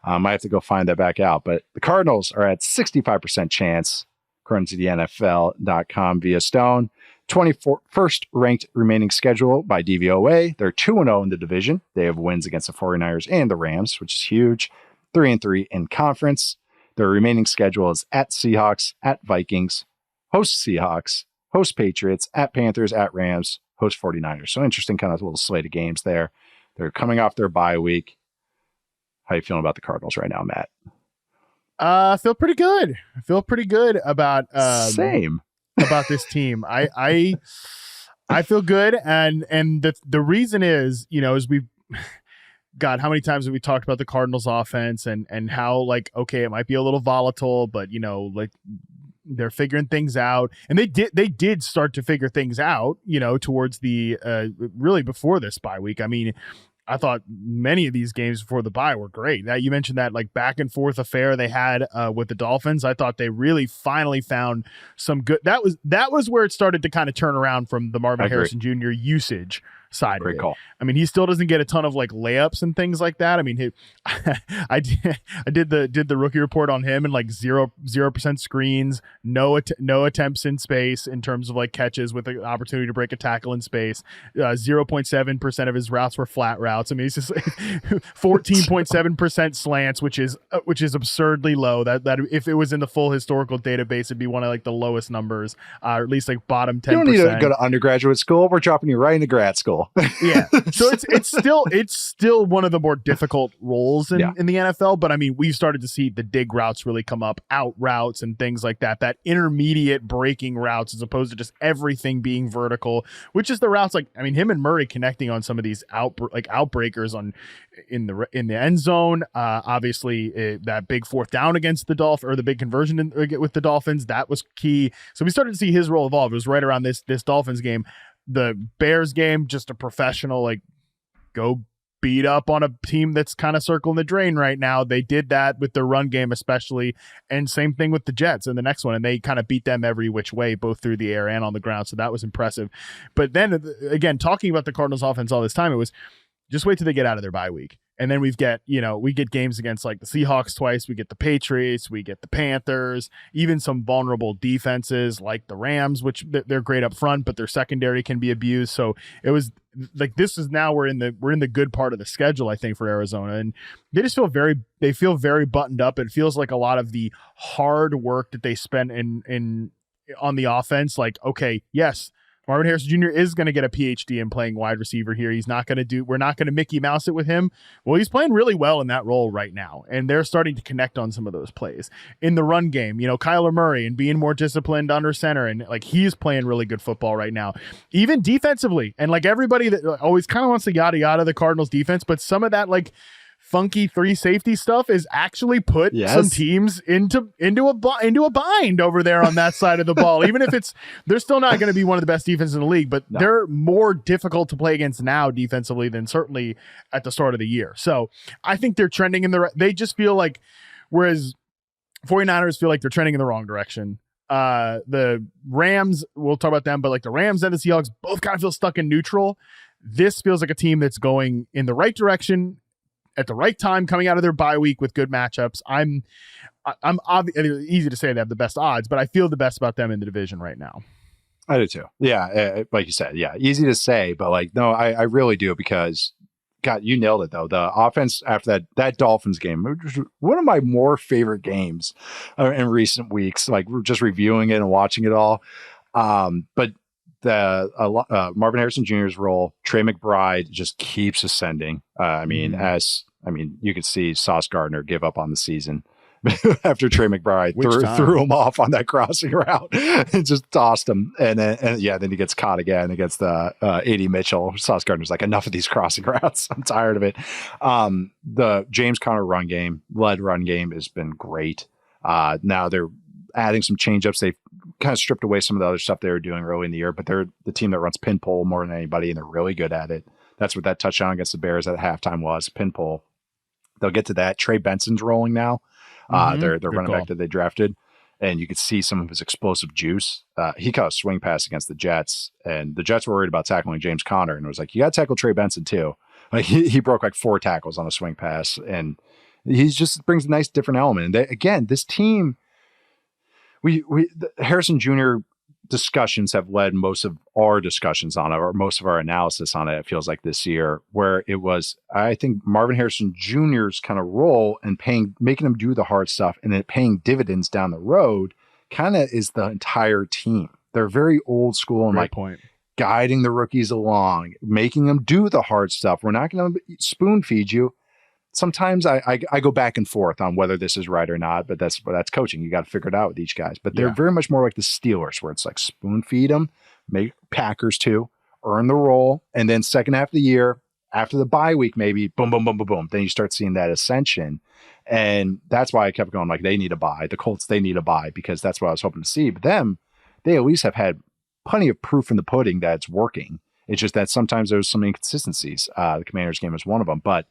S1: I have to go find that back out. But the Cardinals are at 65% chance, according to the NFL.com via Stone. 21st ranked remaining schedule by DVOA. They're 2-0 in the division. They have wins against the 49ers and the Rams, which is huge. 3-3 in conference. Their remaining schedule is at Seahawks, at Vikings, host Seahawks, host Patriots, at Panthers, at Rams, host 49ers. So interesting kind of little slate of games there. They're coming off their bye week. How you feeling about the Cardinals right now, Matt?
S2: I feel pretty good. I feel pretty good about
S1: same
S2: about this team. I feel good, and the reason is, is we've God, how many times have we talked about the Cardinals offense and how, like, okay, it might be a little volatile, but like they're figuring things out, and they did start to figure things out, towards the really before this bye week. I mean, I thought many of these games before the bye were great. That you mentioned that like back and forth affair they had with the Dolphins. I thought they really finally found some good. That was where it started to kind of turn around from the Marvin Harrison Jr. usage side of it.
S1: Call.
S2: I mean, he still doesn't get a ton of like layups and things like that. I mean, I did the rookie report on him, and like 0% screens, no attempts in space in terms of like catches with an opportunity to break a tackle in space. 0.7% of his routes were flat routes. I mean, he's just 14.7% slants, which is absurdly low. That if it was in the full historical database, it'd be one of like the lowest numbers, or at least like bottom 10%.
S1: You don't need to go to undergraduate school. We're dropping you right into grad school.
S2: Yeah, so it's still one of the more difficult roles in the NFL. But I mean, we've started to see the dig routes really come up, out routes and things like that. That intermediate breaking routes, as opposed to just everything being vertical, which is the routes. Like, I mean, him and Murray connecting on some of these outbreakers in the end zone. Obviously, that big fourth down against the Dolphins, or the big conversion with the Dolphins, that was key. So we started to see his role evolve. It was right around this Dolphins game. The Bears game, just a professional, like, go beat up on a team that's kind of circling the drain right now. They did that with their run game especially, and same thing with the Jets in the next one, and they kind of beat them every which way, both through the air and on the ground, so that was impressive. But then, again, talking about the Cardinals offense all this time, it was just wait till they get out of their bye week. And then we get games against like the Seahawks twice. We get the Patriots, we get the Panthers, even some vulnerable defenses like the Rams, which they're great up front, but their secondary can be abused. So it was like, this is now we're in the good part of the schedule, I think, for Arizona. And they just feel very buttoned up. It feels like a lot of the hard work that they spent on the offense. Like, okay, yes, Marvin Harrison Jr. is going to get a PhD in playing wide receiver here. We're not going to Mickey Mouse it with him. Well, he's playing really well in that role right now, and they're starting to connect on some of those plays. In the run game, Kyler Murray and being more disciplined under center, and like he's playing really good football right now. Even defensively, and like everybody that always kind of wants to yada yada the Cardinals defense, but some of that like funky 3 safety stuff is actually put some teams into a bind over there on that side of the ball. Even if they're still not going to be one of the best defenses in the league, but they're more difficult to play against now defensively than certainly at the start of the year. So I think they're trending they just feel like, whereas 49ers feel like they're trending in the wrong direction. The Rams, we'll talk about them, but like the Rams and the Seahawks both kind of feel stuck in neutral. This feels like a team that's going in the right direction at the right time, coming out of their bye week with good matchups. I'm easy to say they have the best odds, but I feel the best about them in the division right now.
S1: I do too. Yeah, like you said, easy to say, but like, no, I really do, because God, you nailed it though. The offense after that Dolphins game, one of my more favorite games in recent weeks. Like, we're just reviewing it and watching it all. But the Marvin Harrison Jr.'s role, Trey McBride just keeps ascending. I mean, as I mean, you could see Sauce Gardner give up on the season after Trey McBride threw him off on that crossing route and just tossed him. And then he gets caught again against the A.D. Mitchell. Sauce Gardner's like, enough of these crossing routes. I'm tired of it. The James Conner run game has been great. Now they're adding some changeups. They've kind of stripped away some of the other stuff they were doing early in the year, but they're the team that runs pin pull more than anybody, and they're really good at it. That's what that touchdown against the Bears at halftime was, pin pull. They'll get to that. Trey Benson's rolling now. They're running back that they drafted, and you could see some of his explosive juice. He caught a swing pass against the Jets, and the Jets were worried about tackling James Conner, and it was like, you got to tackle Trey Benson too. Like he broke like 4 tackles on a swing pass, and he just brings a nice different element. And again, this team, the Harrison Jr. discussions have led most of our discussions on it, or most of our analysis on it. It feels like this year, where it was, I think, Marvin Harrison Jr.'s kind of role and making him do the hard stuff and then paying dividends down the road kind of is the entire team. They're very old school and guiding the rookies along, making them do the hard stuff. We're not going to spoon feed you. Sometimes I go back and forth on whether this is right or not, but that's coaching. You got to figure it out with each guys. But they're very much more like the Steelers, where it's like spoon feed them, make Packers too, earn the role, and then second half of the year, after the bye week, maybe boom, boom, boom, boom, boom. Then you start seeing that ascension, and that's why I kept going. Like, they need a bye. The Colts, they need a bye, because that's what I was hoping to see. But them, they at least have had plenty of proof in the pudding that it's working. It's just that sometimes there's some inconsistencies. The Commanders game is one of them, but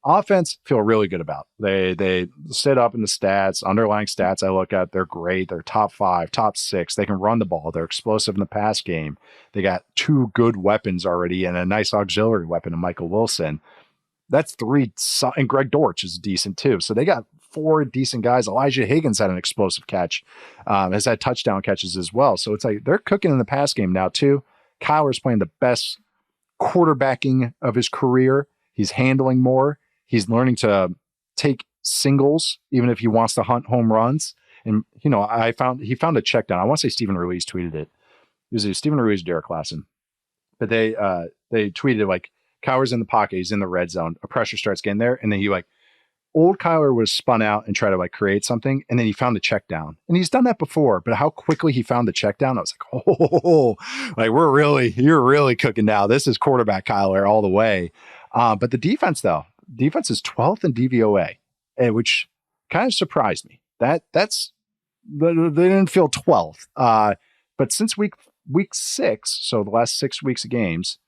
S1: offense, feel really good about. They sit up in the stats, underlying stats I look at, they're great. They're top 5, top 6. They can run the ball. They're explosive in the pass game. They got 2 good weapons already and a nice auxiliary weapon in Michael Wilson. That's 3. And Greg Dortch is decent too. So they got 4 decent guys. Elijah Higgins had an explosive catch, has had touchdown catches as well. So it's like they're cooking in the pass game now too. Kyler's playing the best quarterbacking of his career. He's handling more. He's learning to take singles, even if he wants to hunt home runs. And, he found a check down. I want to say Stephen Ruiz tweeted it. It was Stephen Ruiz, Derek Klassen. But they tweeted it like, Kyler's in the pocket. He's in the red zone. A pressure starts getting there. And then old Kyler was spun out and tried to create something. And then he found the check down. And he's done that before, but how quickly he found the check down, I was like, you're really cooking now. This is quarterback Kyler all the way. But the defense though, defense is 12th in DVOA, which kind of surprised me. They didn't feel 12th. But since week 6, so the last 6 weeks of games,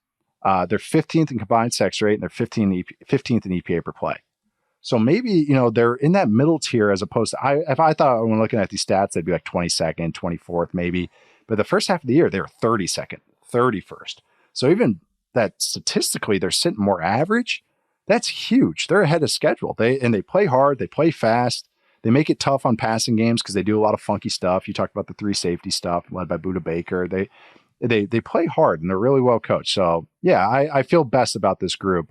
S1: they're 15th in combined sex rate and they're 15th in EPA per play. So maybe, they're in that middle tier, as opposed to, if I thought when looking at these stats, they'd be like 22nd, 24th, maybe. But the first half of the year, they were 32nd, 31st. So even that statistically, they're sitting more average. That's huge. They're ahead of schedule. They play hard. They play fast. They make it tough on passing games because they do a lot of funky stuff. You talked about the 3 safety stuff led by Budda Baker. They play hard and they're really well coached. So yeah, I feel best about this group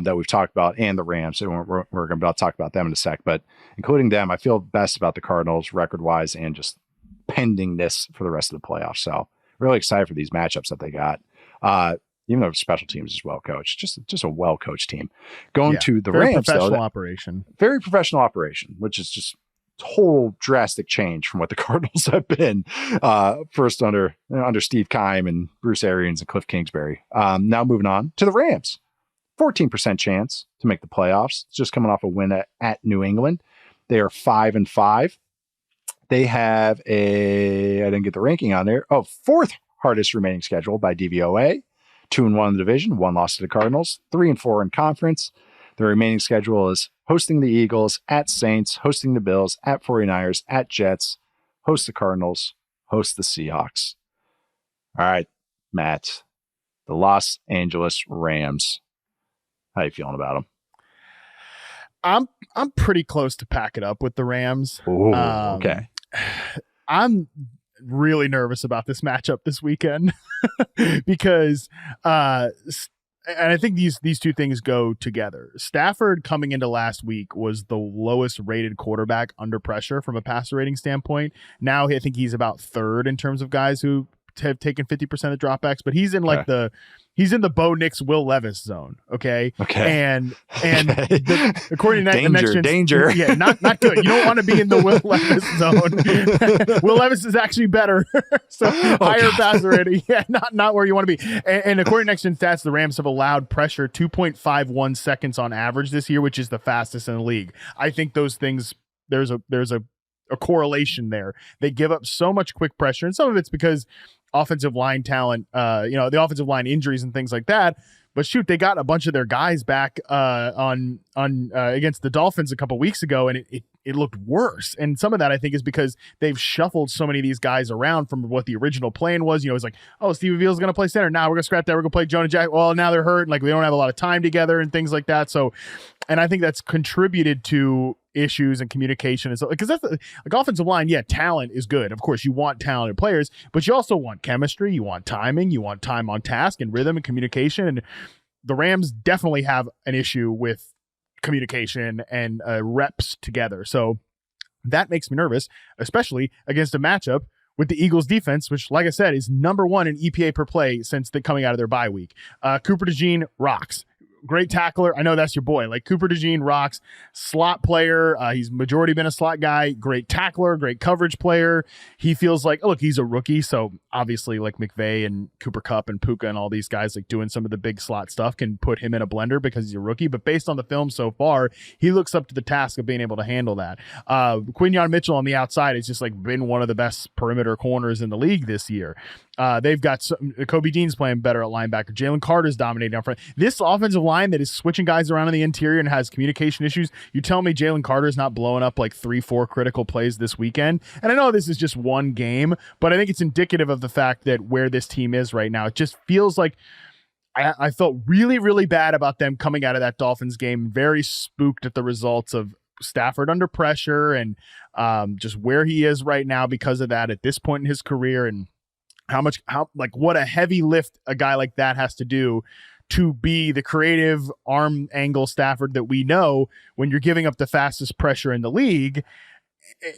S1: that we've talked about, and the Rams. And we're going to talk about them in a sec, but including them, I feel best about the Cardinals record wise and just pendingness for the rest of the playoffs. So really excited for these matchups that they got. Even though special teams is well coached, just a well coached team. Going to the Rams,
S2: very
S1: professional operation, which is just total drastic change from what the Cardinals have been first under Steve Keim and Bruce Arians and Cliff Kingsbury. Now moving on to the Rams, 14% chance to make the playoffs. Just coming off a win at New England. They are 5-5. They have I didn't get the ranking on there. 4th hardest remaining schedule by DVOA. 2-1 in the division, 1 loss to the Cardinals, 3-4 in conference. The remaining schedule is hosting the Eagles, at Saints, hosting the Bills, at 49ers, at Jets, host the Cardinals, host the Seahawks. All right, Matt, the Los Angeles Rams. How you feeling about them?
S2: I'm pretty close to pack it up with the Rams.
S1: Ooh, okay.
S2: I'm really nervous about this matchup this weekend because and I think these two things go together. Stafford coming into last week was the lowest rated quarterback under pressure from a passer rating standpoint. Now I think he's about 3rd in terms of guys who have taken 50% of dropbacks, but he's in like he's in the Bo Nix, Will Levis zone. Okay. And according to
S1: danger.
S2: Yeah, not good. You don't want to be in the Will Levis zone. Will Levis is actually better. So higher passer rating. Yeah, not where you want to be. And according to Next Gen Stats, the Rams have allowed pressure 2.51 seconds on average this year, which is the fastest in the league. I think those things, there's a correlation there. They give up so much quick pressure, and some of it's because offensive line talent, the offensive line injuries and things like that. But shoot, they got a bunch of their guys back on against the Dolphins a couple weeks ago, and it looked worse. And some of that I think is because they've shuffled so many of these guys around from what the original plan was. It's like, oh, Steve Veal's going to play center. Now we're going to scrap that. We're going to play Jonah Jack. Well, now they're hurt. And like, we don't have a lot of time together and things like that. So, and I think that's contributed to issues and communication. And so, because that's like offensive line, yeah, talent is good. Of course, you want talented players, but you also want chemistry. You want timing. You want time on task and rhythm and communication. And the Rams definitely have an issue with communication and reps together. So that makes me nervous, especially against a matchup with the Eagles defense, which, like I said, is number 1 in EPA per play since coming out of their bye week. Cooper DeJean rocks. Great tackler. I know that's your boy. Like, Cooper DeJean rocks. Slot player. He's majority been a slot guy. Great tackler. Great coverage player. He feels like, look, he's a rookie. So obviously, like McVay and Cooper Kupp and Puka and all these guys like doing some of the big slot stuff can put him in a blender because he's a rookie. But based on the film so far, he looks up to the task of being able to handle that. Quinyon Mitchell on the outside has just like been one of the best perimeter corners in the league this year. They've got Kobe Dean's playing better at linebacker. Jalen Carter's dominating up front. This offensive line that is switching guys around in the interior and has communication issues. You tell me Jalen Carter's not blowing up like 3-4 critical plays this weekend. And I know this is just one game, but I think it's indicative of the fact that where this team is right now. It just feels like I felt really, really bad about them coming out of that Dolphins game. Very spooked at the results of Stafford under pressure and just where he is right now because of that at this point in his career, and what a heavy lift a guy like that has to do to be the creative arm angle Stafford that we know when you're giving up the fastest pressure in the league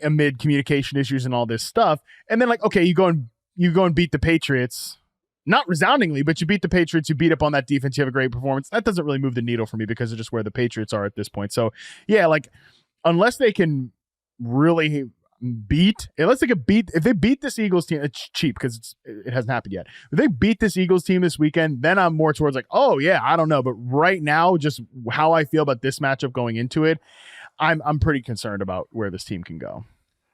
S2: amid communication issues and all this stuff. And then okay, you go and beat the Patriots, not resoundingly, but you beat the Patriots, you beat up on that defense, you have a great performance. That doesn't really move the needle for me because of just where the Patriots are at this point. So yeah, unless they can really if they beat this Eagles team, it's cheap because it hasn't happened yet. If they beat this Eagles team this weekend, then I'm more towards oh yeah, I don't know. But right now, just how I feel about this matchup going into it, I'm pretty concerned about where this team can go.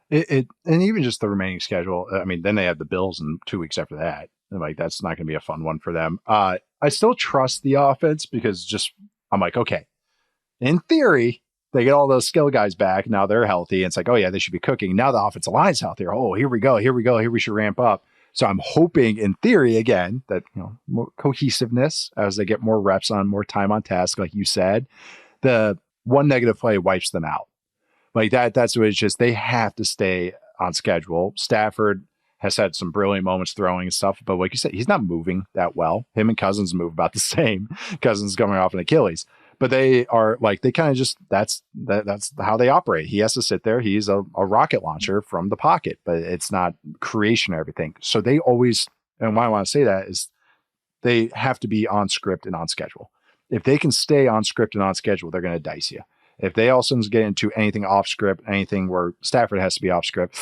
S1: And even just the remaining schedule. I mean, then they have the Bills in 2 weeks after that. That's not going to be a fun one for them. I still trust the offense because I'm like, okay, in theory, they get all those skill guys back. Now they're healthy. And it's like, oh yeah, they should be cooking. Now the offensive line's healthier. Oh, here we go. Here we should ramp up. So I'm hoping in theory, again, that, more cohesiveness as they get more reps on, more time on task. Like you said, the one negative play wipes them out like that. That's what it's just, they have to stay on schedule. Stafford has had some brilliant moments throwing and stuff, but like you said, he's not moving that well. Him and Cousins move about the same. Cousins coming off an Achilles. But they are they kind of just, that's how they operate. He has to sit there. He's a rocket launcher from the pocket, but it's not creation or everything. So they always, and why I want to say that is they have to be on script and on schedule. If they can stay on script and on schedule, they're going to dice you. If they all of a sudden get into anything off script, anything where Stafford has to be off script,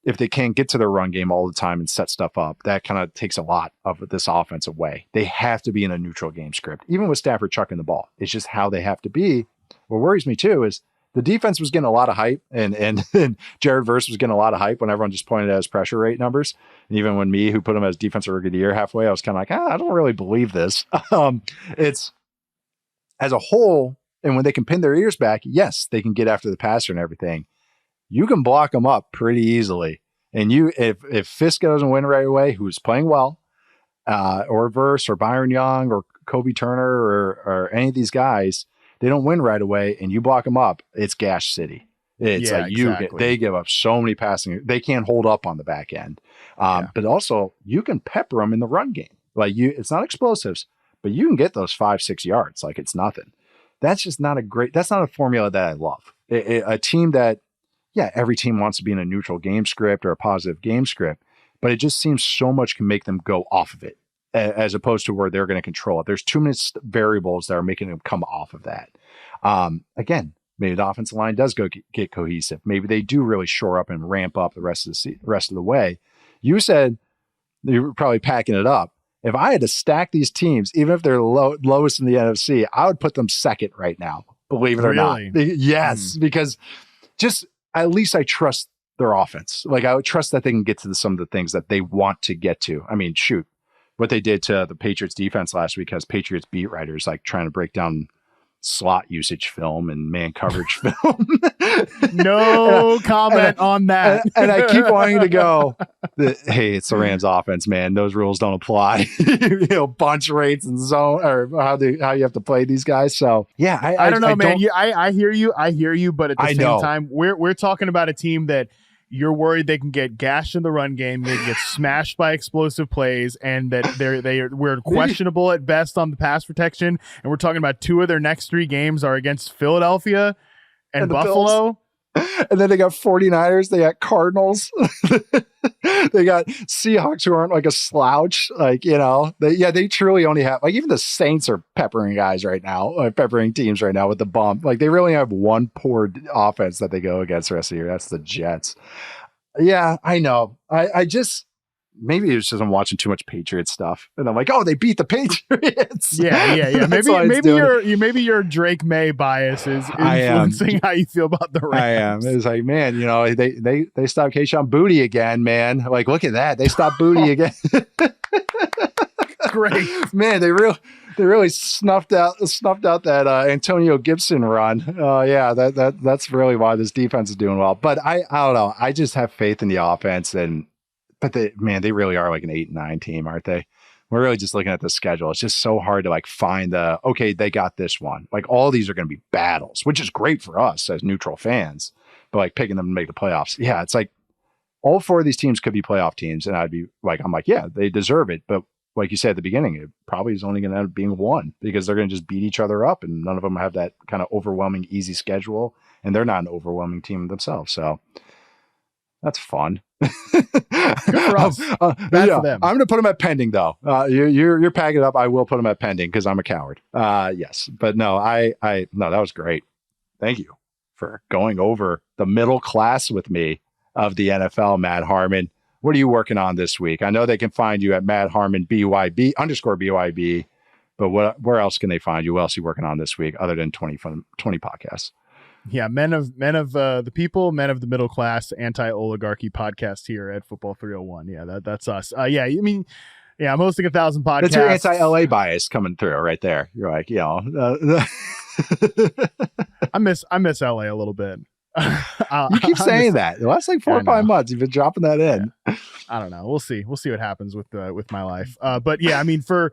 S1: if they can't get to their run game all the time and set stuff up, that kind of takes a lot of this offense away. They have to be in a neutral game script, even with Stafford chucking the ball. It's just how they have to be. What worries me too is the defense was getting a lot of hype, and Jared Verse was getting a lot of hype when everyone just pointed at his pressure rate numbers. And even when me, who put him as defensive rookie of the year halfway, I was kind of like, I don't really believe this. It's as a whole, and when they can pin their ears back, yes, they can get after the passer and everything. You can block them up pretty easily. And if Fisk doesn't win right away, who's playing well, or Verse or Byron Young or Kobe Turner or any of these guys, they don't win right away and you block them up, it's gash city. It's exactly. They give up so many passing. They can't hold up on the back end. But also you can pepper them in the run game. It's not explosives, but you can get those 5-6 yards. Like it's nothing. That's just that's not a formula that I love. A team that, yeah, every team wants to be in a neutral game script or a positive game script, but it just seems so much can make them go off of it as opposed to where they're going to control it. There's too many variables that are making them come off of that. Again, maybe the offensive line does get cohesive. Maybe they do really shore up and ramp up the rest of the way. You said you were probably packing it up. If I had to stack these teams, even if they're lowest in the NFC, I would put them second right now. Believe it or not. Yes, because just at least I trust their offense. Like I would trust that they can get to some of the things that they want to get to. I mean, shoot, what they did to the Patriots defense last week has Patriots beat writers like trying to break down slot usage film and man coverage film.
S2: No comment on that.
S1: And I keep wanting to go, hey, it's the Rams offense, man. Those rules don't apply. Bunch rates and zone or how you have to play these guys. So yeah,
S2: I don't know, man. I hear you, but at the same time, we're talking about a team that you're worried they can get gashed in the run game, they can get smashed by explosive plays, and that we're questionable at best on the pass protection. And we're talking about 2 of their next 3 games are against Philadelphia and Buffalo.
S1: Bills. And then they got 49ers, they got Cardinals, they got Seahawks who aren't like a slouch. Like, they truly only have, like, even the Saints are peppering guys right now, peppering teams right now with the bump. Like, they really have one poor offense that they go against the rest of the year. That's the Jets. Yeah, I know. I just, maybe it's just I'm watching too much Patriots stuff, and I'm like, oh, they beat the Patriots.
S2: Yeah. maybe your Drake May bias is influencing how you feel about the Rams.
S1: I am. It's like, man, they stopped Kayshon Boutte again, man. Like, look at that, they stopped Boutte again.
S2: Great,
S1: man. They really snuffed out that Antonio Gibson run. Yeah, that's really why this defense is doing well. But I don't know. I just have faith in the offense But they really are like an 8-9 team, aren't they? We're really just looking at the schedule. It's just so hard to like find okay, they got this one. Like all these are going to be battles, which is great for us as neutral fans, but like picking them to make the playoffs. Yeah. It's like all 4 of these teams could be playoff teams. And I'm like, yeah, they deserve it. But like you said at the beginning, it probably is only going to end up being 1 because they're going to just beat each other up. And none of them have that kind of overwhelming, easy schedule. And they're not an overwhelming team themselves. So that's fun.
S2: Good for us. Bad for them.
S1: I'm going to put them at pending, though. You're packing it up. I will put them at pending because I'm a coward. Yes, but no, no, that was great. Thank you for going over the middle class with me of the NFL, Matt Harmon. What are you working on this week? I know they can find you at Matt Harmon _BYB, but where else can they find you? What else are you working on this week other than 20 podcasts?
S2: Yeah, men of the people, men of the middle class, anti-oligarchy podcast here at Football 301. Yeah, that's us. Yeah, I mean, I'm hosting 1,000 podcasts.
S1: That's your anti-LA bias coming through right there. You're like,
S2: I miss LA a little bit.
S1: You keep saying that. The last like 4 or 5 months, you've been dropping that in.
S2: Yeah. I don't know. We'll see what happens with my life. But yeah, I mean, for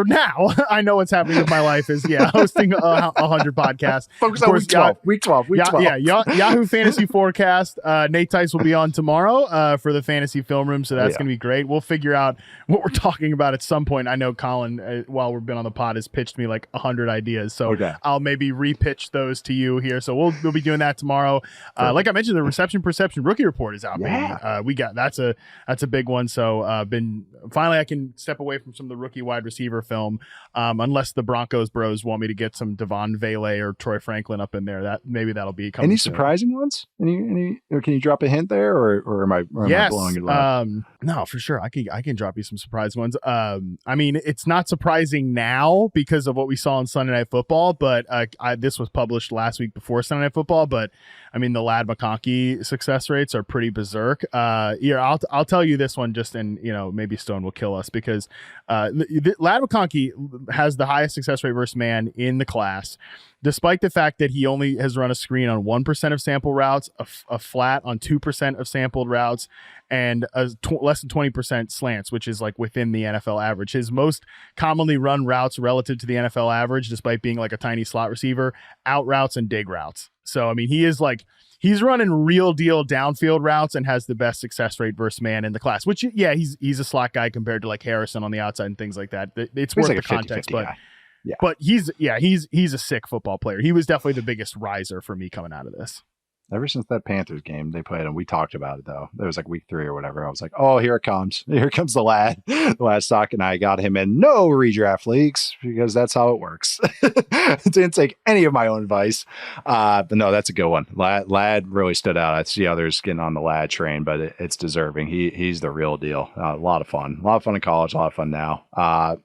S2: now, I know what's happening with my life is, hosting 100 podcasts.
S1: Focus on week 12.
S2: Yeah, Yahoo Fantasy Forecast. Nate Tice will be on tomorrow for the Fantasy Film Room, so that's going to be great. We'll figure out what we're talking about at some point. I know Colin, while we've been on the pod, has pitched me like 100 ideas, so I'll maybe repitch those to you here. So we'll be doing that tomorrow. Like I mentioned, the Reception Perception Rookie Report is out. Yeah. We got that's a big one. So finally I can step away from some of the rookie wide receiver film, unless the Broncos bros want me to get some Devon Vele or Troy Franklin up in there. That'll be coming.
S1: Any
S2: soon.
S1: Surprising ones? Any? Or can you drop a hint there, or am I blowing it up?
S2: No, for sure. I can drop you some surprise ones. I mean, it's not surprising now because of what we saw on Sunday Night Football, but this was published last week before Sunday Night Football. But I mean, the Ladd McConkey success rates are pretty berserk. I'll tell you this one just, and maybe Stone will kill us because Ladd McConkey has the highest success rate versus man in the class, despite the fact that he only has run a screen on 1% of sample routes, a flat on 2% of sampled routes, and less than 20% slants, which is like within the NFL average. His most commonly run routes relative to the NFL average, despite being like a tiny slot receiver, out routes and dig routes. So, I mean, he's running real deal downfield routes and has the best success rate versus man in the class, which, he's a slot guy compared to like Harrison on the outside and things like that. It's worth the context, but
S1: yeah.
S2: But he's a sick football player. He was definitely the biggest riser for me coming out of this.
S1: Ever since that Panthers game they played, and we talked about it though. It was like week 3 or whatever. I was like, oh, here it comes. Here comes the lad. The lad stock, and I got him in no redraft leagues because that's how it works. Didn't take any of my own advice. But no, that's a good one. Lad really stood out. I see others getting on the lad train, but it's deserving. He's the real deal. A lot of fun. A lot of fun in college, a lot of fun now.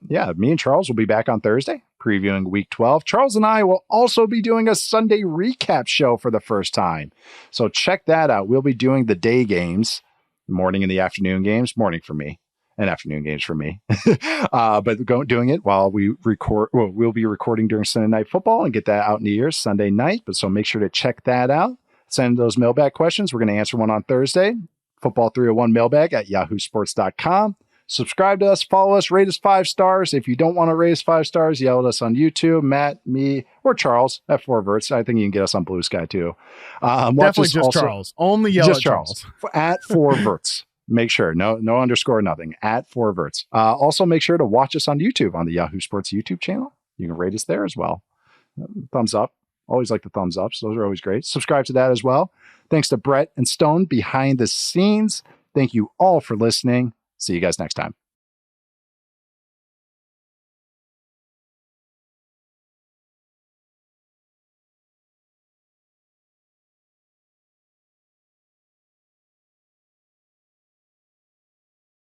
S1: Yeah, me and Charles will be back on Thursday previewing week 12. Charles and I will also be doing a Sunday recap show for the first time. So check that out. We'll be doing the day games, the morning and the afternoon games, morning for me and afternoon games for me. But doing it while we record. Well, we'll be recording during Sunday Night Football and get that out in the ears Sunday night. But so make sure to check that out. Send those mailbag questions. We're going to answer one on Thursday. Football 301 mailbag at yahoosports.com. Subscribe to us, follow us, rate us 5 stars. If you don't want to rate us 5 stars, yell at us on YouTube, Matt, me, or Charles at 4 Verts. I think you can get us on Blue Sky too.
S2: Definitely just Charles. Only yell at Charles.
S1: At 4 Verts. Make sure, no underscore, nothing. At 4 Verts. Also, make sure to watch us on YouTube on the Yahoo Sports YouTube channel. You can rate us there as well. Thumbs up. Always like the thumbs ups. Those are always great. Subscribe to that as well. Thanks to Brett and Stone behind the scenes. Thank you all for listening. See you guys next time.